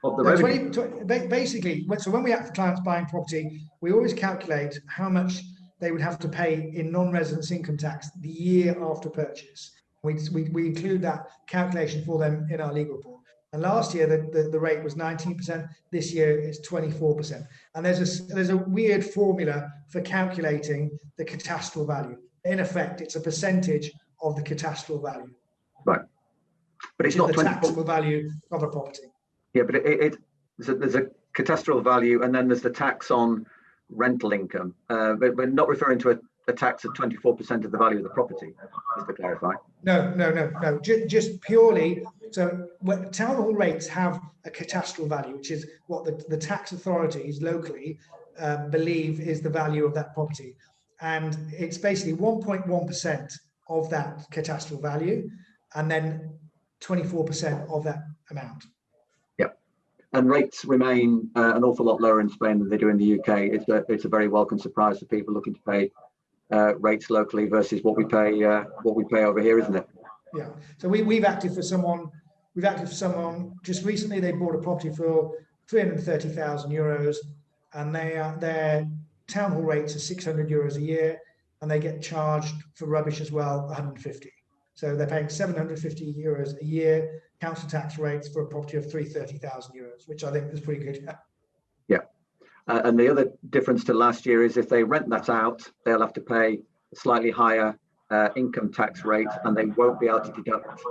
the No, revenue. basically, so when we act for clients buying property, we always calculate how much they would have to pay in non-residence income tax the year after purchase. We include that calculation for them in our legal report. And last year, the rate was 19%. This year, it's 24%. And there's a weird formula for calculating the catastral value. In effect, it's a percentage of the catastral value. Right. But it's not the taxable value of a property. Yeah, but there's a catastral value, and then there's the tax on rental income. But we're not referring to a tax of 24% of the value of the property, just to clarify. No. Just purely. So town hall rates have a catastral value, which is what the tax authorities locally believe is the value of that property. And it's basically 1.1% of that catastral value, and then 24% of that amount. And rates remain an awful lot lower in Spain than they do in the UK. It's a very welcome surprise for people looking to pay rates locally versus what we pay over here, isn't it? Yeah. So we've acted for someone. Just recently. They bought a property for 330,000 euros, and their town hall rates are 600 euros a year, and they get charged for rubbish as well, 150. So they're paying 750 euros a year council tax rates for a property of 330,000 euros, which I think is pretty good. Yeah. And the other difference to last year is if they rent that out, they'll have to pay a slightly higher income tax rate, and they won't be able to deduct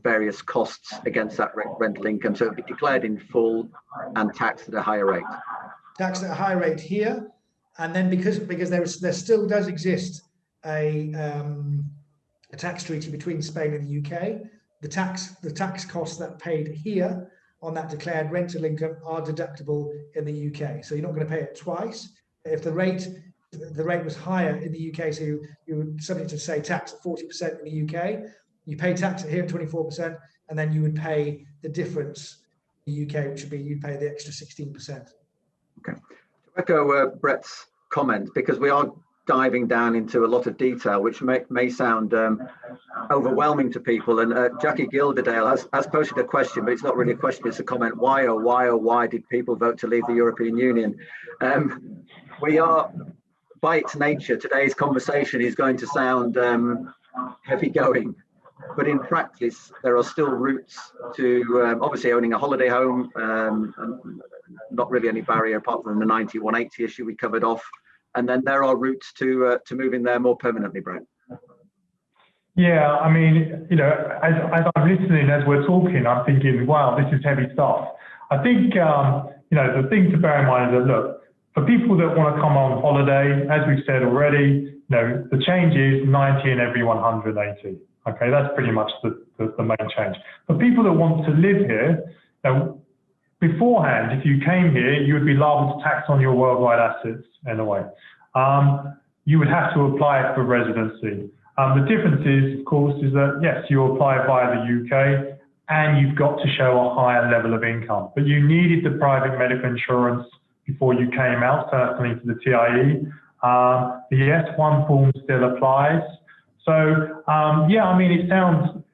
various costs against that rental income. So it'll be declared in full and taxed at a higher rate. Taxed at a higher rate here, and then because there still does exist a tax treaty between Spain and the UK, the tax costs that paid here on that declared rental income are deductible in the UK. So you're not going to pay it twice. If the rate was higher in the UK, so you were subject to, say, tax at 40% in the UK, you pay tax here at 24%, and then you would pay the difference in the UK, which would be you'd pay the extra 16%. Okay. To echo Brett's comment, because we are diving down into a lot of detail, which may sound overwhelming to people. And Jackie Gilderdale has posted a question, but it's not really a question, it's a comment. Why did people vote to leave the European Union? We are, by its nature, today's conversation is going to sound heavy going, but in practice, there are still routes to obviously owning a holiday home, and not really any barrier apart from the 90/180 issue we covered off. And then there are routes to move in there more permanently, Brett. Yeah, I mean, as I'm listening, as we're talking, I'm thinking, wow, this is heavy stuff. I think, the thing to bear in mind is that, look, for people that want to come on holiday, as we've said already, the change is 90 in every 180. Okay, that's pretty much the main change. For people that want to live here, beforehand, if you came here, you would be liable to tax on your worldwide assets in a way. You would have to apply for residency. The difference is, of course, is that, yes, you apply via the UK and you've got to show a higher level of income. But you needed the private medical insurance before you came out, certainly to the TIE. The S1 form still applies. So, yeah, I mean,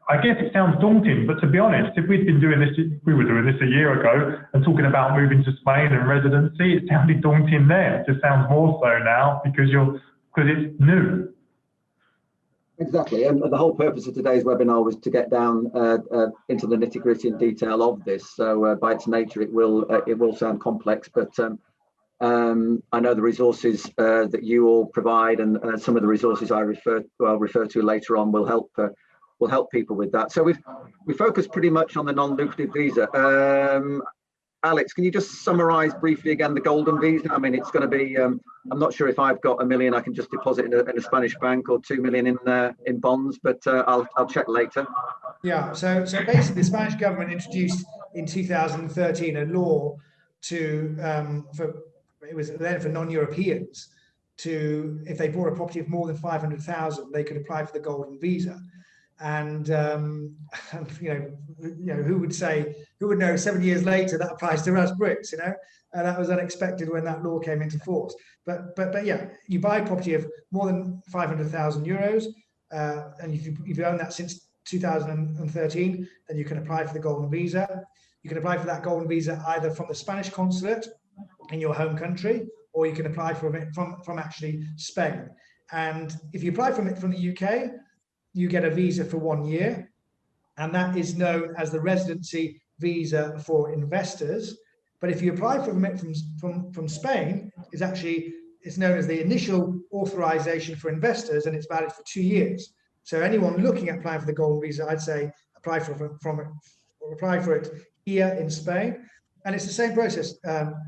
I guess it sounds daunting, but to be honest, if we'd been doing this, we were doing this a year ago and talking about moving to Spain and residency, it sounded daunting then. It just sounds more so now because it's new. Exactly, and the whole purpose of today's webinar was to get down into the nitty-gritty and detail of this. So by its nature, it will sound complex, but I know the resources that you all provide, and some of the resources I'll refer to later on will help people with that. So we focus pretty much on the non-lucrative visa. Alex, can you just summarize briefly again the golden visa? I mean, it's going to be, I'm not sure if I've got $1 million I can just deposit in a Spanish bank or 2 million in bonds, but I'll check later. Yeah, so basically the Spanish government introduced in 2013 a law for non-Europeans to, if they bought a property of more than 500,000, they could apply for the golden visa. And who would know 7 years later that applies to us Brits, and that was unexpected when that law came into force. But yeah, you buy a property of more than 500,000 euros, and if you've owned that since 2013, then you can apply for the golden visa. You can apply for that golden visa either from the Spanish consulate in your home country, or you can apply for it from actually Spain. And if you apply from it from the UK, you get a visa for 1 year, and that is known as the residency visa for investors. But if you apply for it from Spain, it's known as the initial authorization for investors, and it's valid for 2 years. So anyone looking at applying for the golden visa, I'd say apply for it here in Spain. And it's the same process,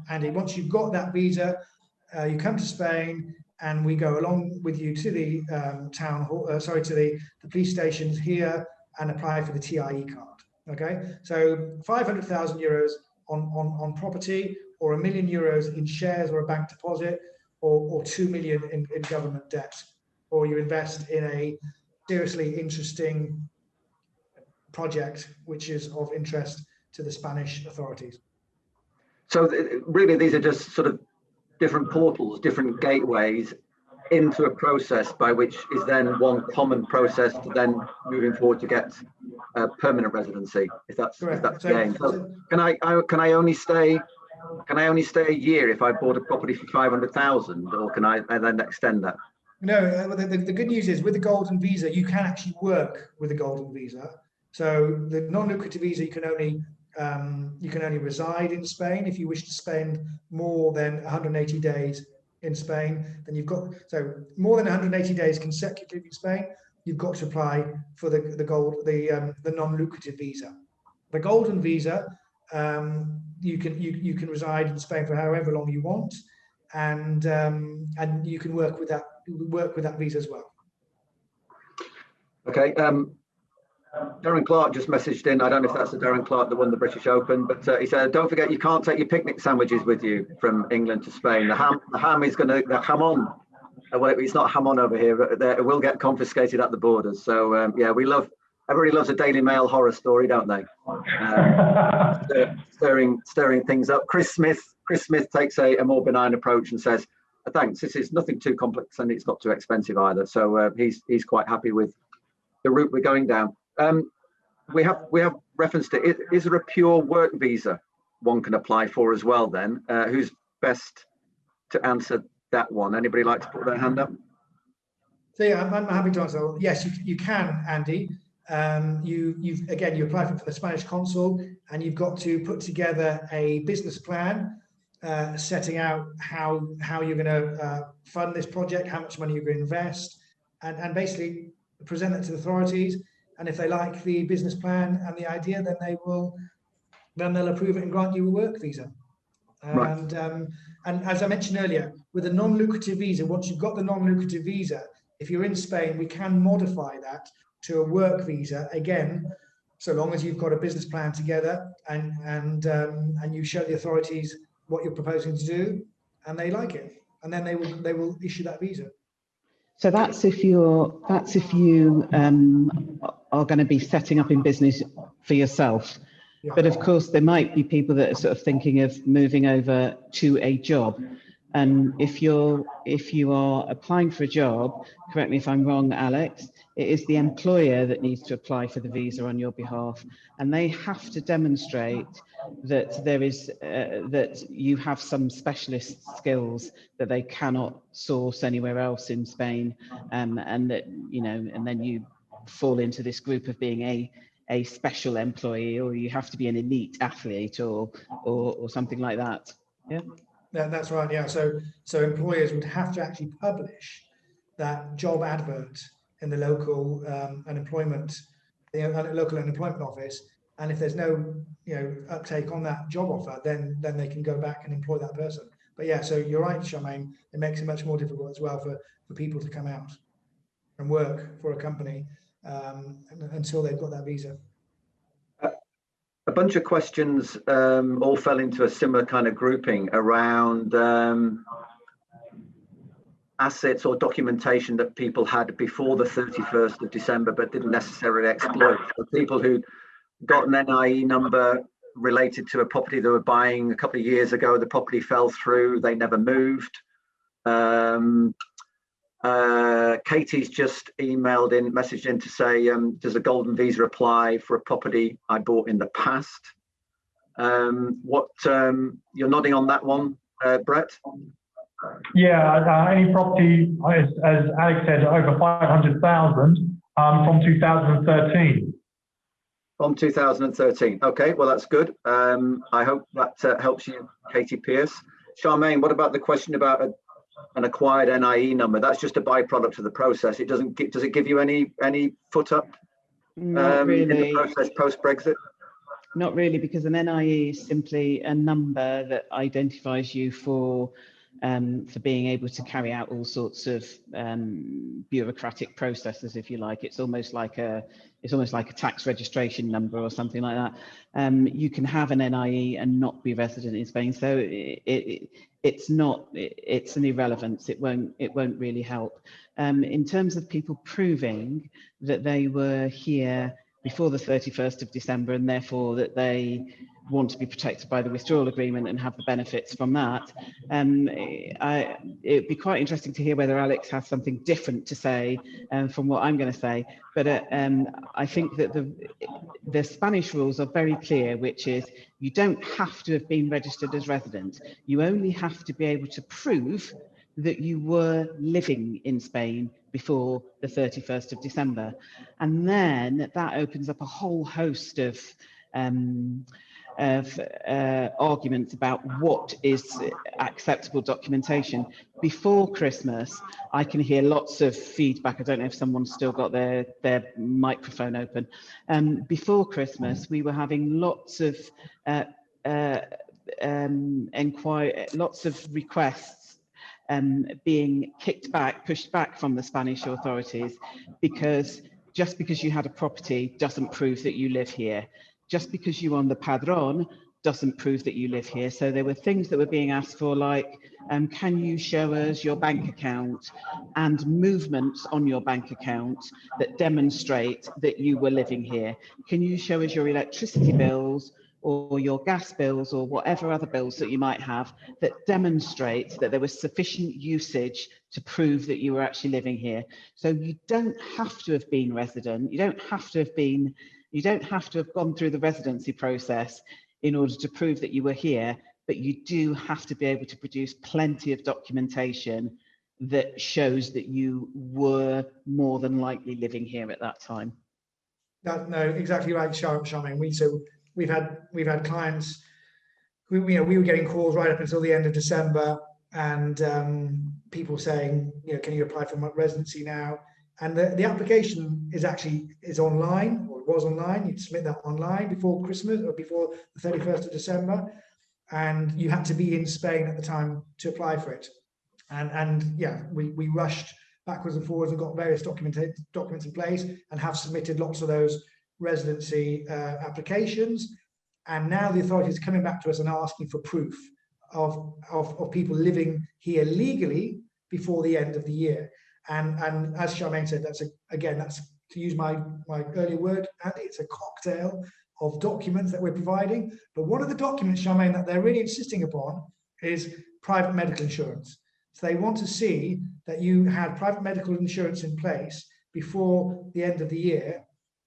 Andy. Once you've got that visa, you come to Spain, and we go along with you to the to the police stations here and apply for the TIE card. Okay, so 500,000 euros on property, or €1 million in shares or a bank deposit, or 2 million in government debt, or you invest in a seriously interesting project which is of interest to the Spanish authorities. So really, these are just sort of different portals, different gateways into a process by which is then one common process to then moving forward to get permanent residency, if that's the aim. So can I only stay a year if I bought a property for 500,000, or can I then extend that? No, the good news is with the golden visa, you can actually work with the golden visa. So the non-lucrative visa, you can only reside in Spain. If you wish to spend more than 180 days in Spain, then you've got, so more than 180 days consecutive in Spain, you've got to apply for the non-lucrative visa. The golden visa, you can reside in Spain for however long you want, and you can work with that visa as well. Okay. Darren Clark just messaged in. I don't know if that's the Darren Clark that won the British Open, but he said, "Don't forget, you can't take your picnic sandwiches with you from England to Spain. The ham is the hamon. Well, it's not hamon over here, but it will get confiscated at the borders." So yeah, everybody loves a Daily Mail horror story, don't they? Stirring things up. Chris Smith takes a more benign approach and says, "Thanks. This is nothing too complex, and it's not too expensive either." So he's quite happy with the route we're going down. We have referenced it. Is there a pure work visa one can apply for as well then? Who's best to answer that one? Anybody like to put their hand up? So yeah, I'm happy to answer. Yes, you can, Andy. You apply for the Spanish consul, and you've got to put together a business plan setting out how you're going to fund this project, how much money you're going to invest, and basically present that to the authorities. And if they like the business plan and the idea, then they'll approve it and grant you a work visa. Right. And as I mentioned earlier, with a non-lucrative visa, once you've got the non-lucrative visa, if you're in Spain, we can modify that to a work visa again, so long as you've got a business plan together and you show the authorities what you're proposing to do, and they like it, and then they will issue that visa. So that's if you are going to be setting up in business for yourself. Yeah. But of course, there might be people that are sort of thinking of moving over to a job. And if you are applying for a job, correct me if I'm wrong, Alex, it is the employer that needs to apply for the visa on your behalf, and they have to demonstrate that there is that you have some specialist skills that they cannot source anywhere else in Spain, and that and then you fall into this group of being a special employee, or you have to be an elite athlete or something like that. Yeah. That's right. Yeah. So employers would have to actually publish that job advert in the local unemployment office, and if there's no uptake on that job offer, then they can go back and employ that person. But yeah, so you're right, Charmaine. It makes it much more difficult as well for people to come out and work for a company until they've got that visa. A bunch of questions all fell into a similar kind of grouping around assets or documentation that people had before the 31st of December but didn't necessarily exploit. So people who got an NIE number related to a property they were buying a couple of years ago, the property fell through, they never moved. Katie's just messaged in to say, does a golden visa apply for a property I bought in the past? You're nodding on that one, Brett? Yeah, any property, as Alex said, over 500,000 from 2013. From 2013. Okay, well, that's good. I hope that helps you, Katie Pierce. Charmaine, what about the question about an acquired NIE number? That's just a byproduct of the process. It doesn't. Does it give you any foot up Not really. in the process post-Brexit? Not really, because an NIE is simply a number that identifies you for being able to carry out all sorts of bureaucratic processes, if you like. It's almost like a tax registration number or something like that. You can have an NIE and not be resident in Spain, so it's an irrelevance. It won't really help. In terms of people proving that they were here before the 31st of December and therefore that they want to be protected by the withdrawal agreement and have the benefits from that. It'd be quite interesting to hear whether Alex has something different to say from what I'm going to say. But I think that the Spanish rules are very clear, which is you don't have to have been registered as resident. You only have to be able to prove that you were living in Spain before the 31st of December. And then that opens up a whole host of arguments about what is acceptable documentation. Before Christmas, I can hear lots of feedback. I don't know if someone's still got their microphone open. Before Christmas, we were having lots of lots of requests being pushed back from the Spanish authorities, because just because you had a property doesn't prove that you live here. Just because you own the padron doesn't prove that you live here. So there were things that were being asked for, like, can you show us your bank account and movements on your bank account that demonstrate that you were living here? Can you show us your electricity bills or your gas bills or whatever other bills that you might have that demonstrate that there was sufficient usage to prove that you were actually living here? So you don't have to have been resident. You don't have to have gone through the residency process in order to prove that you were here, but you do have to be able to produce plenty of documentation that shows that you were more than likely living here at that time. No, exactly right, Charmaine. We've had clients who, we were getting calls right up until the end of December, and people saying, can you apply for residency now? And the application is online, or it was online. You'd submit that online before Christmas or before the 31st of December, and you had to be in Spain at the time to apply for it. And yeah, we rushed backwards and forwards and got various documents in place and have submitted lots of those residency applications. And now the authorities are coming back to us and asking for proof of people living here legally before the end of the year. And as Charmaine said, that's to use my earlier word, Andy, it's a cocktail of documents that we're providing. But one of the documents, Charmaine, that they're really insisting upon is private medical insurance. So they want to see that you had private medical insurance in place before the end of the year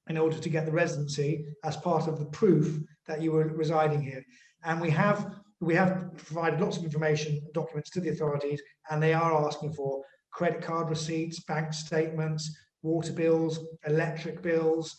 in order to get the residency as part of the proof that you were residing here. And we have provided lots of information and documents to the authorities, and they are asking for credit card receipts, bank statements, water bills, electric bills.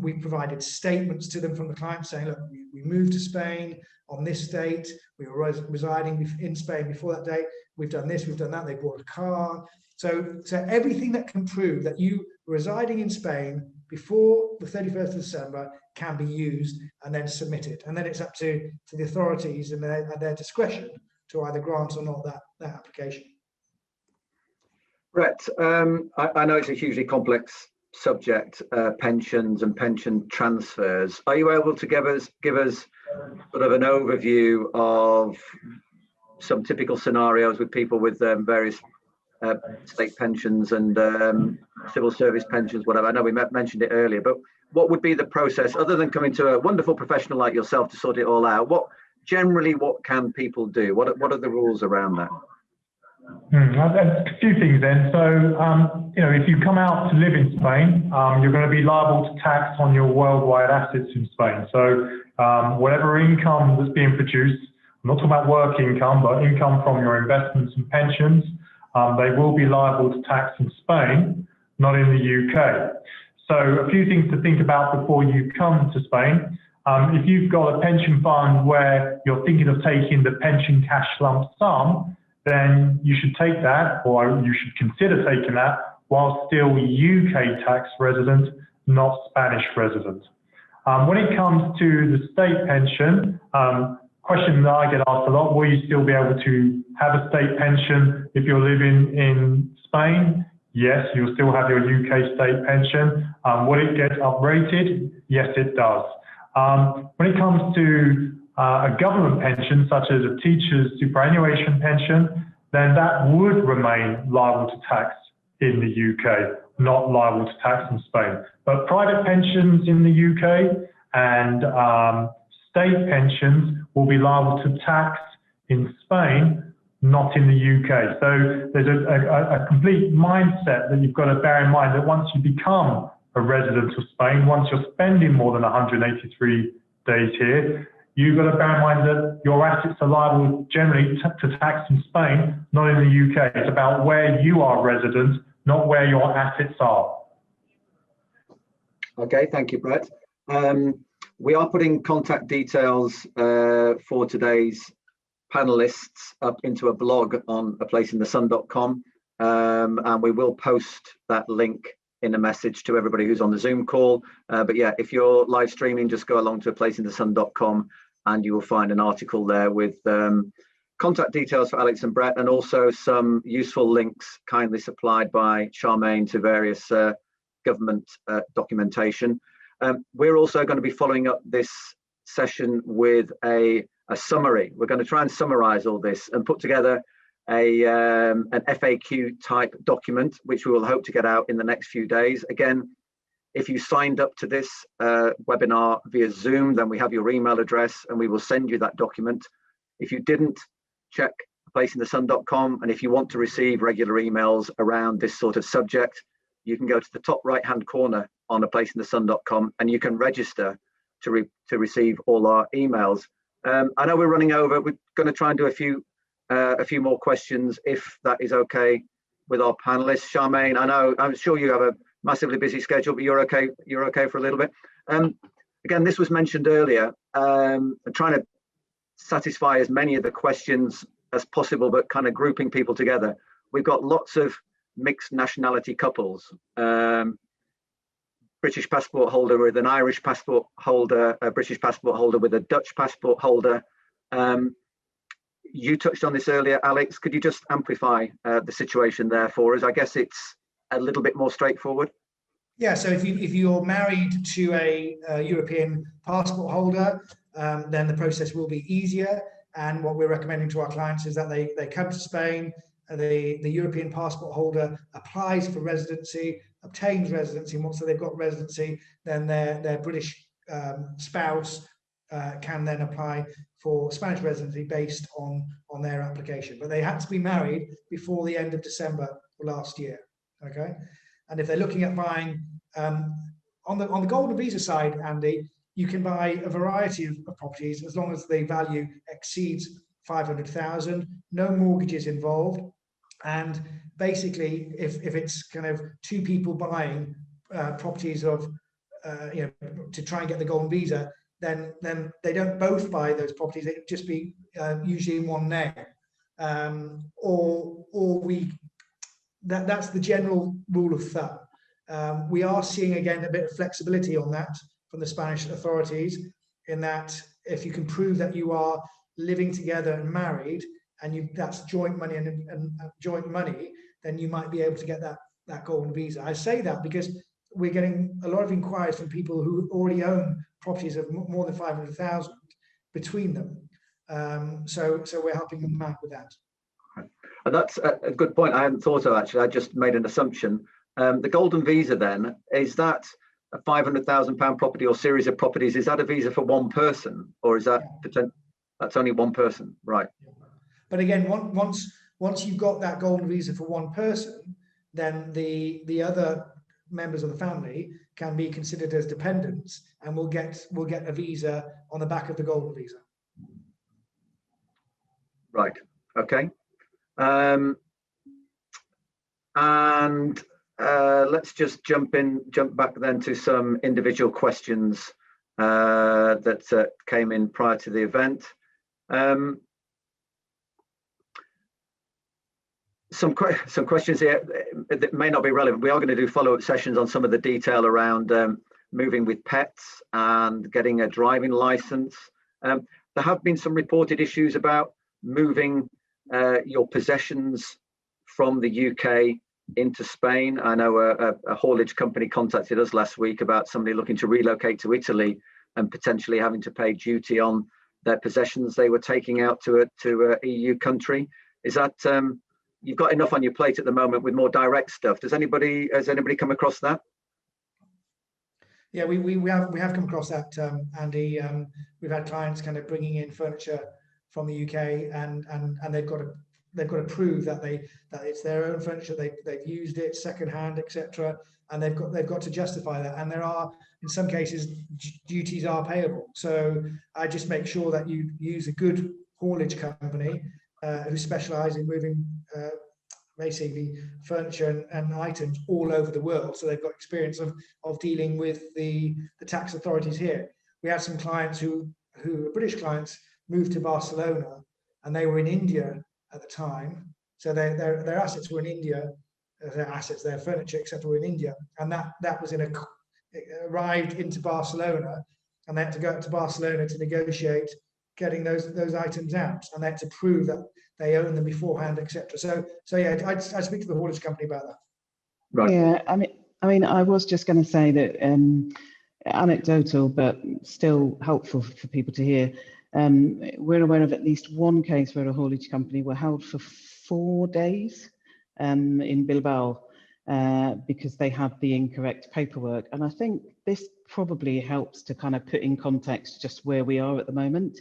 We've provided statements to them from the client saying, look, we moved to Spain on this date, we were residing in Spain before that date, we've done this, we've done that, they bought a car. So everything that can prove that you were residing in Spain before the 31st of December can be used and then submitted. And then it's up to the authorities and their discretion to either grant or not that application. Brett, I know it's a hugely complex subject, pensions and pension transfers. Are you able to give us sort of an overview of some typical scenarios with people with various state pensions and civil service pensions, whatever? I know we mentioned it earlier, but what would be the process, other than coming to a wonderful professional like yourself to sort it all out? What can people do? What are the rules around that? A few things then. So, if you come out to live in Spain, you're going to be liable to tax on your worldwide assets in Spain. So, whatever income that's being produced, I'm not talking about work income, but income from your investments and pensions, they will be liable to tax in Spain, not in the UK. So, a few things to think about before you come to Spain. If you've got a pension fund where you're thinking of taking the pension cash lump sum, then you should take that, or you should consider taking that, while still UK tax resident, not Spanish resident. When it comes to the state pension, question that I get asked a lot, will you still be able to have a state pension if you're living in Spain? Yes, you'll still have your UK state pension. Will it get uprated? Yes, it does. When it comes to a government pension, such as a teacher's superannuation pension, then that would remain liable to tax in the UK, not liable to tax in Spain. But private pensions in the UK and state pensions will be liable to tax in Spain, not in the UK. So there's a complete mindset that you've got to bear in mind that once you become a resident of Spain, once you're spending more than 183 days here, you've got to bear in mind that your assets are liable generally to tax in Spain, not in the UK. It's about where you are resident, not where your assets are. Okay, thank you, Brett. We are putting contact details for today's panelists up into a blog on aplaceinthesun.com, and we will post that link in a message to everybody who's on the Zoom call. But yeah, if you're live streaming, just go along to aplaceinthesun.com and you will find an article there with contact details for Alex and Brett, and also some useful links kindly supplied by Charmaine to various government documentation. We're also going to be following up this session with a summary. We're going to try and summarize all this and put together an FAQ type document, which we will hope to get out in the next few days. Again, if you signed up to this webinar via Zoom, then we have your email address and we will send you that document. If you didn't, check aplaceinthesun.com, and if you want to receive regular emails around this sort of subject, you can go to the top right hand corner on aplaceinthesun.com and you can register to receive all our emails. I know we're running over. We're going to try and do a few more questions, if that is okay with our panelists. Charmaine, I'm sure you have a massively busy schedule, but you're okay for a little bit. Again, this was mentioned earlier. I'm trying to satisfy as many of the questions as possible, but kind of grouping people together. We've got lots of mixed nationality couples. British passport holder with an Irish passport holder, a British passport holder with a Dutch passport holder. You touched on this earlier, Alex. Could you just amplify the situation there for us? I guess it's a little bit more straightforward. Yeah, so if you're married to a European passport holder, then the process will be easier. And what we're recommending to our clients is that they come to Spain, the European passport holder applies for residency, obtains residency, and once they've got residency, then their British spouse can then apply for Spanish residency based on their application. But they had to be married before the end of December last year. Okay, and if they're looking at buying on the golden visa side, Andy, you can buy a variety of properties as long as the value exceeds 500,000, no mortgages involved, and basically if it's kind of two people buying properties of to try and get the golden visa, then they don't both buy those properties. It would just be usually in one name, that's the general rule of thumb. We are seeing again a bit of flexibility on that from the Spanish authorities, in that if you can prove that you are living together and married, and that's joint money and joint money, then you might be able to get that golden visa. I say that because we're getting a lot of inquiries from people who already own properties of more than 500,000 between them. So we're helping them out with that. And that's a good point. I hadn't thought of, actually. I just made an assumption. The golden visa then, is that a £500,000 property or series of properties? Is that a visa for one person, or is that that's only one person, right? But again, once Once you've got that golden visa for one person, then the other members of the family can be considered as dependents, and will get a visa on the back of the golden visa. Right. Okay. And let's just jump back then to some individual questions that came in prior to the event. Some questions here that may not be relevant. We are going to do follow-up sessions on some of the detail around moving with pets and getting a driving license. There have been some reported issues about moving your possessions from the UK into Spain. I know a haulage company contacted us last week about somebody looking to relocate to Italy and potentially having to pay duty on their possessions they were taking out to a EU country. Is that you've got enough on your plate at the moment with more direct stuff? Has anybody come across that? Yeah, we have come across that, Andy. We've had clients kind of bringing in furniture from the UK, and they've got to prove that it's their own furniture, they've used it secondhand, etc. And they've got to justify that. And there are, in some cases, duties are payable. So I just make sure that you use a good haulage company who specialise in moving basically furniture and items all over the world. So they've got experience of dealing with the tax authorities here. We had some clients who are British clients, moved to Barcelona, and they were in India at the time. So their assets were in India, their furniture, etc., were in India, and that was arrived into Barcelona, and they had to go to Barcelona to negotiate getting those items out, and they had to prove that they own them beforehand, etc. So yeah, I'd speak to the haulage company about that. Right. Yeah, I mean, I was just going to say that anecdotal, but still helpful for people to hear. We're aware of at least one case where a haulage company were held for 4 days in Bilbao because they had the incorrect paperwork. And I think this probably helps to kind of put in context just where we are at the moment,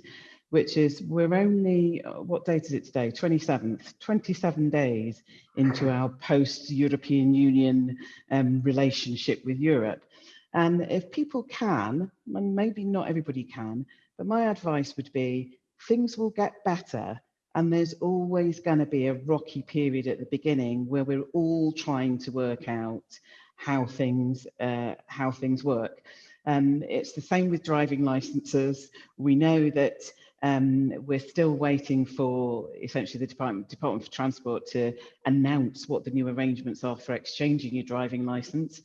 which is we're only, what date is it today? 27th, 27 days into our post-European Union relationship with Europe. And if people can, and maybe not everybody can, but my advice would be things will get better, and there's always going to be a rocky period at the beginning where we're all trying to work out how things work. It's the same with driving licenses. We know that we're still waiting for essentially the Department for Transport to announce what the new arrangements are for exchanging your driving license.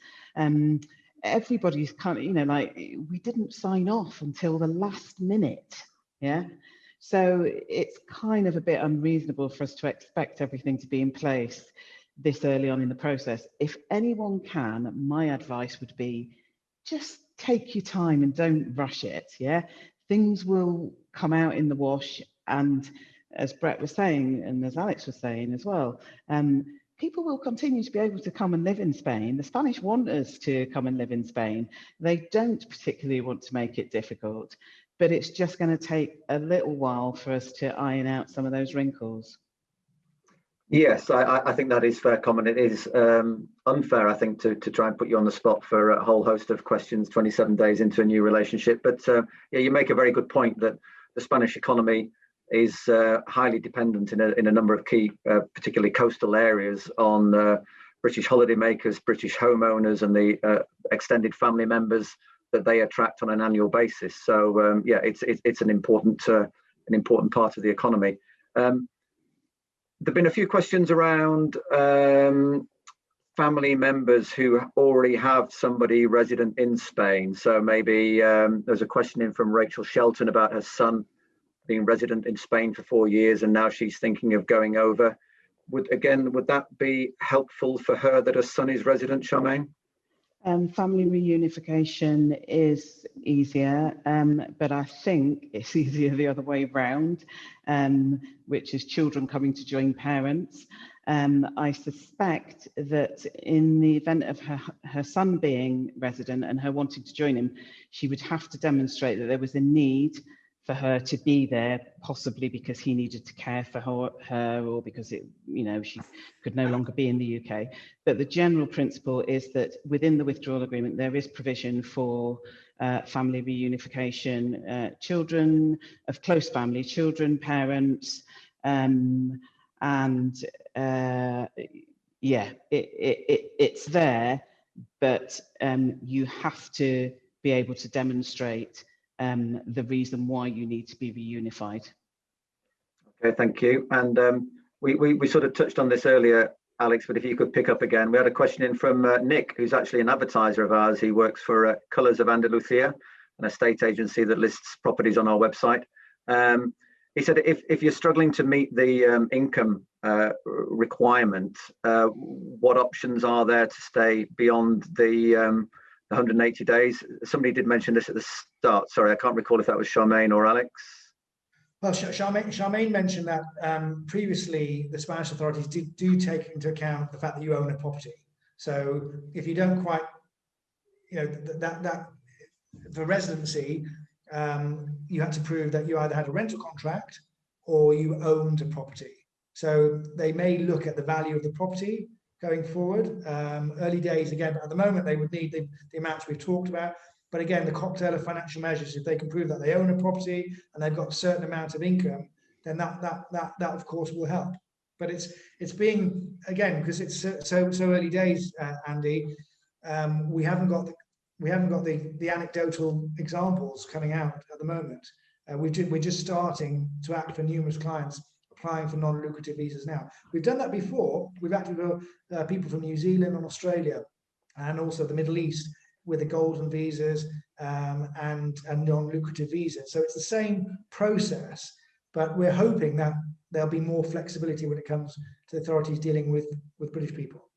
Everybody's kind of, like, we didn't sign off until the last minute, yeah? So it's kind of a bit unreasonable for us to expect everything to be in place this early on in the process. If anyone can, my advice would be just take your time and don't rush it, yeah? Things will come out in the wash, and as Brett was saying, and as Alex was saying as well, people will continue to be able to come and live in Spain. The Spanish want us to come and live in Spain. They don't particularly want to make it difficult, but it's just going to take a little while for us to iron out some of those wrinkles. Yes, I think that is fair comment. It is unfair, I think, to try and put you on the spot for a whole host of questions 27 days into a new relationship. But yeah, you make a very good point that the Spanish economy is highly dependent in a number of key, particularly coastal areas, on British holidaymakers, British homeowners, and the extended family members that they attract on an annual basis. So yeah, it's an important part of the economy. There've been a few questions around family members who already have somebody resident in Spain. So maybe there's a question in from Rachel Shelton about her son being resident in Spain for 4 years, and now she's thinking of going over. Would that be helpful for her that her son is resident, Charmaine? Family reunification is easier, but I think it's easier the other way round, which is children coming to join parents. I suspect that in the event of her son being resident and her wanting to join him, she would have to demonstrate that there was a need for her to be there, possibly because he needed to care for her or because she could no longer be in the UK. But the general principle is that within the withdrawal agreement, there is provision for family reunification, children of close family, children, parents, it's there, but you have to be able to demonstrate the reason why you need to be reunified. Okay, thank you. And we sort of touched on this earlier, Alex, but if you could pick up again. We had a question in from Nick, who's actually an advertiser of ours. He works for Colours of Andalusia, an estate agency that lists properties on our website. He said, if you're struggling to meet the income requirement, what options are there to stay beyond the 180 days? Somebody did mention this at the start. Sorry, I can't recall if that was Charmaine or Alex. Well, Charmaine mentioned that previously the Spanish authorities do take into account the fact that you own a property. So if you don't quite, that for residency, you had to prove that you either had a rental contract or you owned a property. So they may look at the value of the property going forward. Early days, again, at the moment, they would need the amounts we've talked about. But again, the cocktail of financial measures, if they can prove that they own a property and they've got a certain amount of income, then that of course will help. But it's being, again, because it's so early days, Andy, we haven't got the anecdotal examples coming out at the moment. We're just starting to act for numerous clients applying for non-lucrative visas now. We've done that before. We've acted for people from New Zealand and Australia and also the Middle East with the golden visas and non-lucrative visas. So it's the same process, but we're hoping that there'll be more flexibility when it comes to the authorities dealing with British people.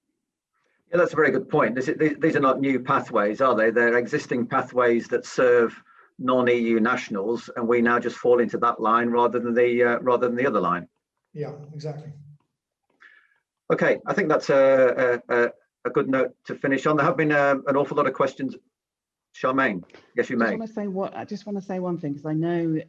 Yeah, that's a very good point. These are not new pathways, are they? They're existing pathways that serve non-EU nationals, and we now just fall into that line rather than the other line. Yeah, exactly. Okay, I think that's a good note to finish on. There have been an awful lot of questions. Charmaine, yes, you may. I just want to say one thing, because I know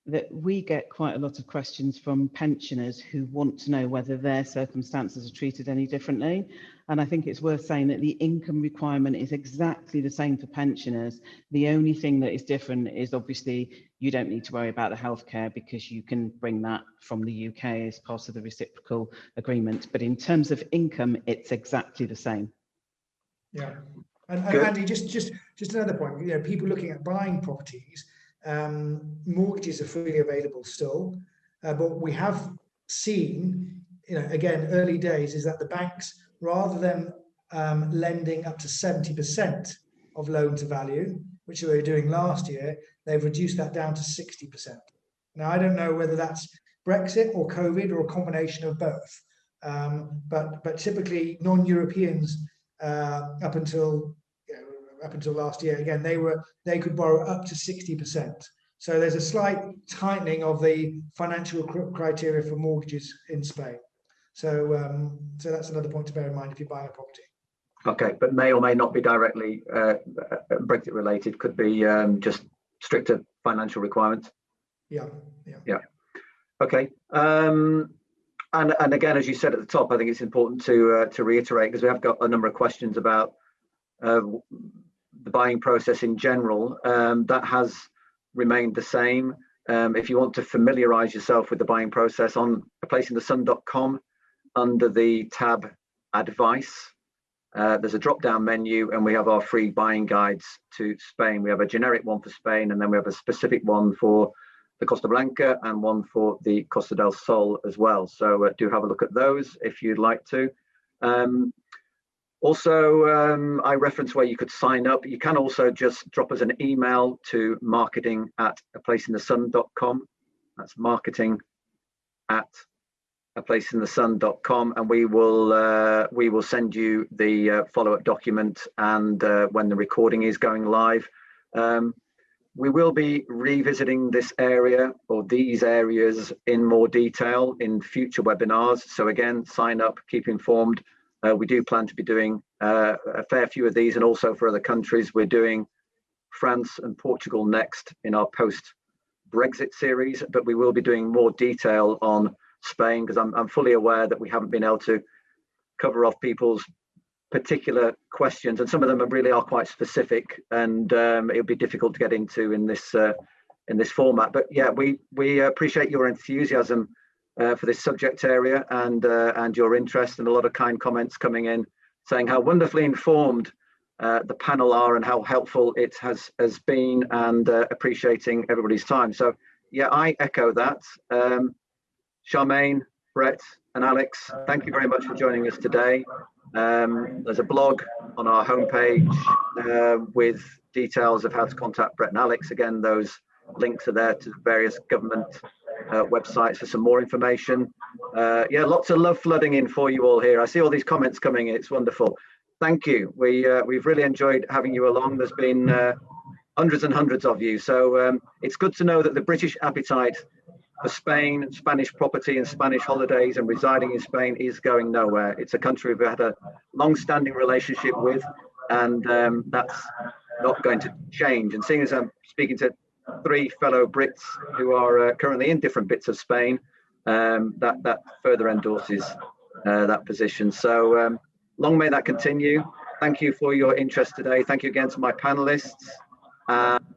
that we get quite a lot of questions from pensioners who want to know whether their circumstances are treated any differently. And I think it's worth saying that the income requirement is exactly the same for pensioners. The only thing that is different is obviously you don't need to worry about the healthcare because you can bring that from the UK as part of the reciprocal agreement. But in terms of income, it's exactly the same. Yeah. And Andy, just another point, people looking at buying properties, mortgages are freely available still, but we have seen, again, early days, is that the banks, rather than lending up to 70% of loan to value, which they were doing last year, they've reduced that down to 60%. Now, I don't know whether that's Brexit or COVID or a combination of both, but typically non-Europeans up until last year, again, they could borrow up to 60%. So there's a slight tightening of the financial criteria for mortgages in Spain. So that's another point to bear in mind if you're buying a property. Okay, but may or may not be directly Brexit related. Could be just stricter financial requirements. Yeah. Okay. And again, as you said at the top, I think it's important to reiterate, because we have got a number of questions about the buying process in general. That has remained the same. If you want to familiarize yourself with the buying process, on aplaceinthesun.com, under the tab Advice, there's a drop-down menu, and we have our free buying guides to Spain. We have a generic one for Spain, and then we have a specific one for the Costa Blanca and one for the Costa del Sol as well. So do have a look at those if you'd like to. Also, I referenced where you could sign up. You can also just drop us an email to marketing@aplaceinthesun.com. That's marketing@aplaceinthesun.com, and we will send you the follow-up document and when the recording is going live. We will be revisiting this area or these areas in more detail in future webinars. So again, sign up, keep informed. We do plan to be doing a fair few of these, and also for other countries. We're doing France and Portugal next in our post post-Brexit series, but we will be doing more detail on Spain, because I'm fully aware that we haven't been able to cover off people's particular questions, and some of them really are quite specific, and it would be difficult to get into in this format. But yeah, we appreciate your enthusiasm for this subject area, and your interest, and a lot of kind comments coming in saying how wonderfully informed the panel are and how helpful it has been, and appreciating everybody's time. So yeah, I echo that. Charmaine, Brett and Alex, thank you very much for joining us today. There's a blog on our homepage with details of how to contact Brett and Alex. Again, those links are there to various government websites for some more information. Yeah, lots of love flooding in for you all here. I see all these comments coming in. It's wonderful. Thank you. We've really enjoyed having you along. There's been hundreds and hundreds of you. So it's good to know that the British appetite for Spain, Spanish property and Spanish holidays and residing in Spain is going nowhere. It's a country we've had a long-standing relationship with, and that's not going to change. And seeing as I'm speaking to 3 fellow Brits who are currently in different bits of Spain, that further endorses that position. So long may that continue. Thank you for your interest today. Thank you again to my panelists.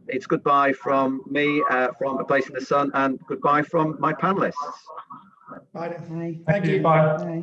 It's goodbye from me, from A Place in the Sun, and goodbye from my panelists. Bye. Bye. Thank you. Bye. Bye.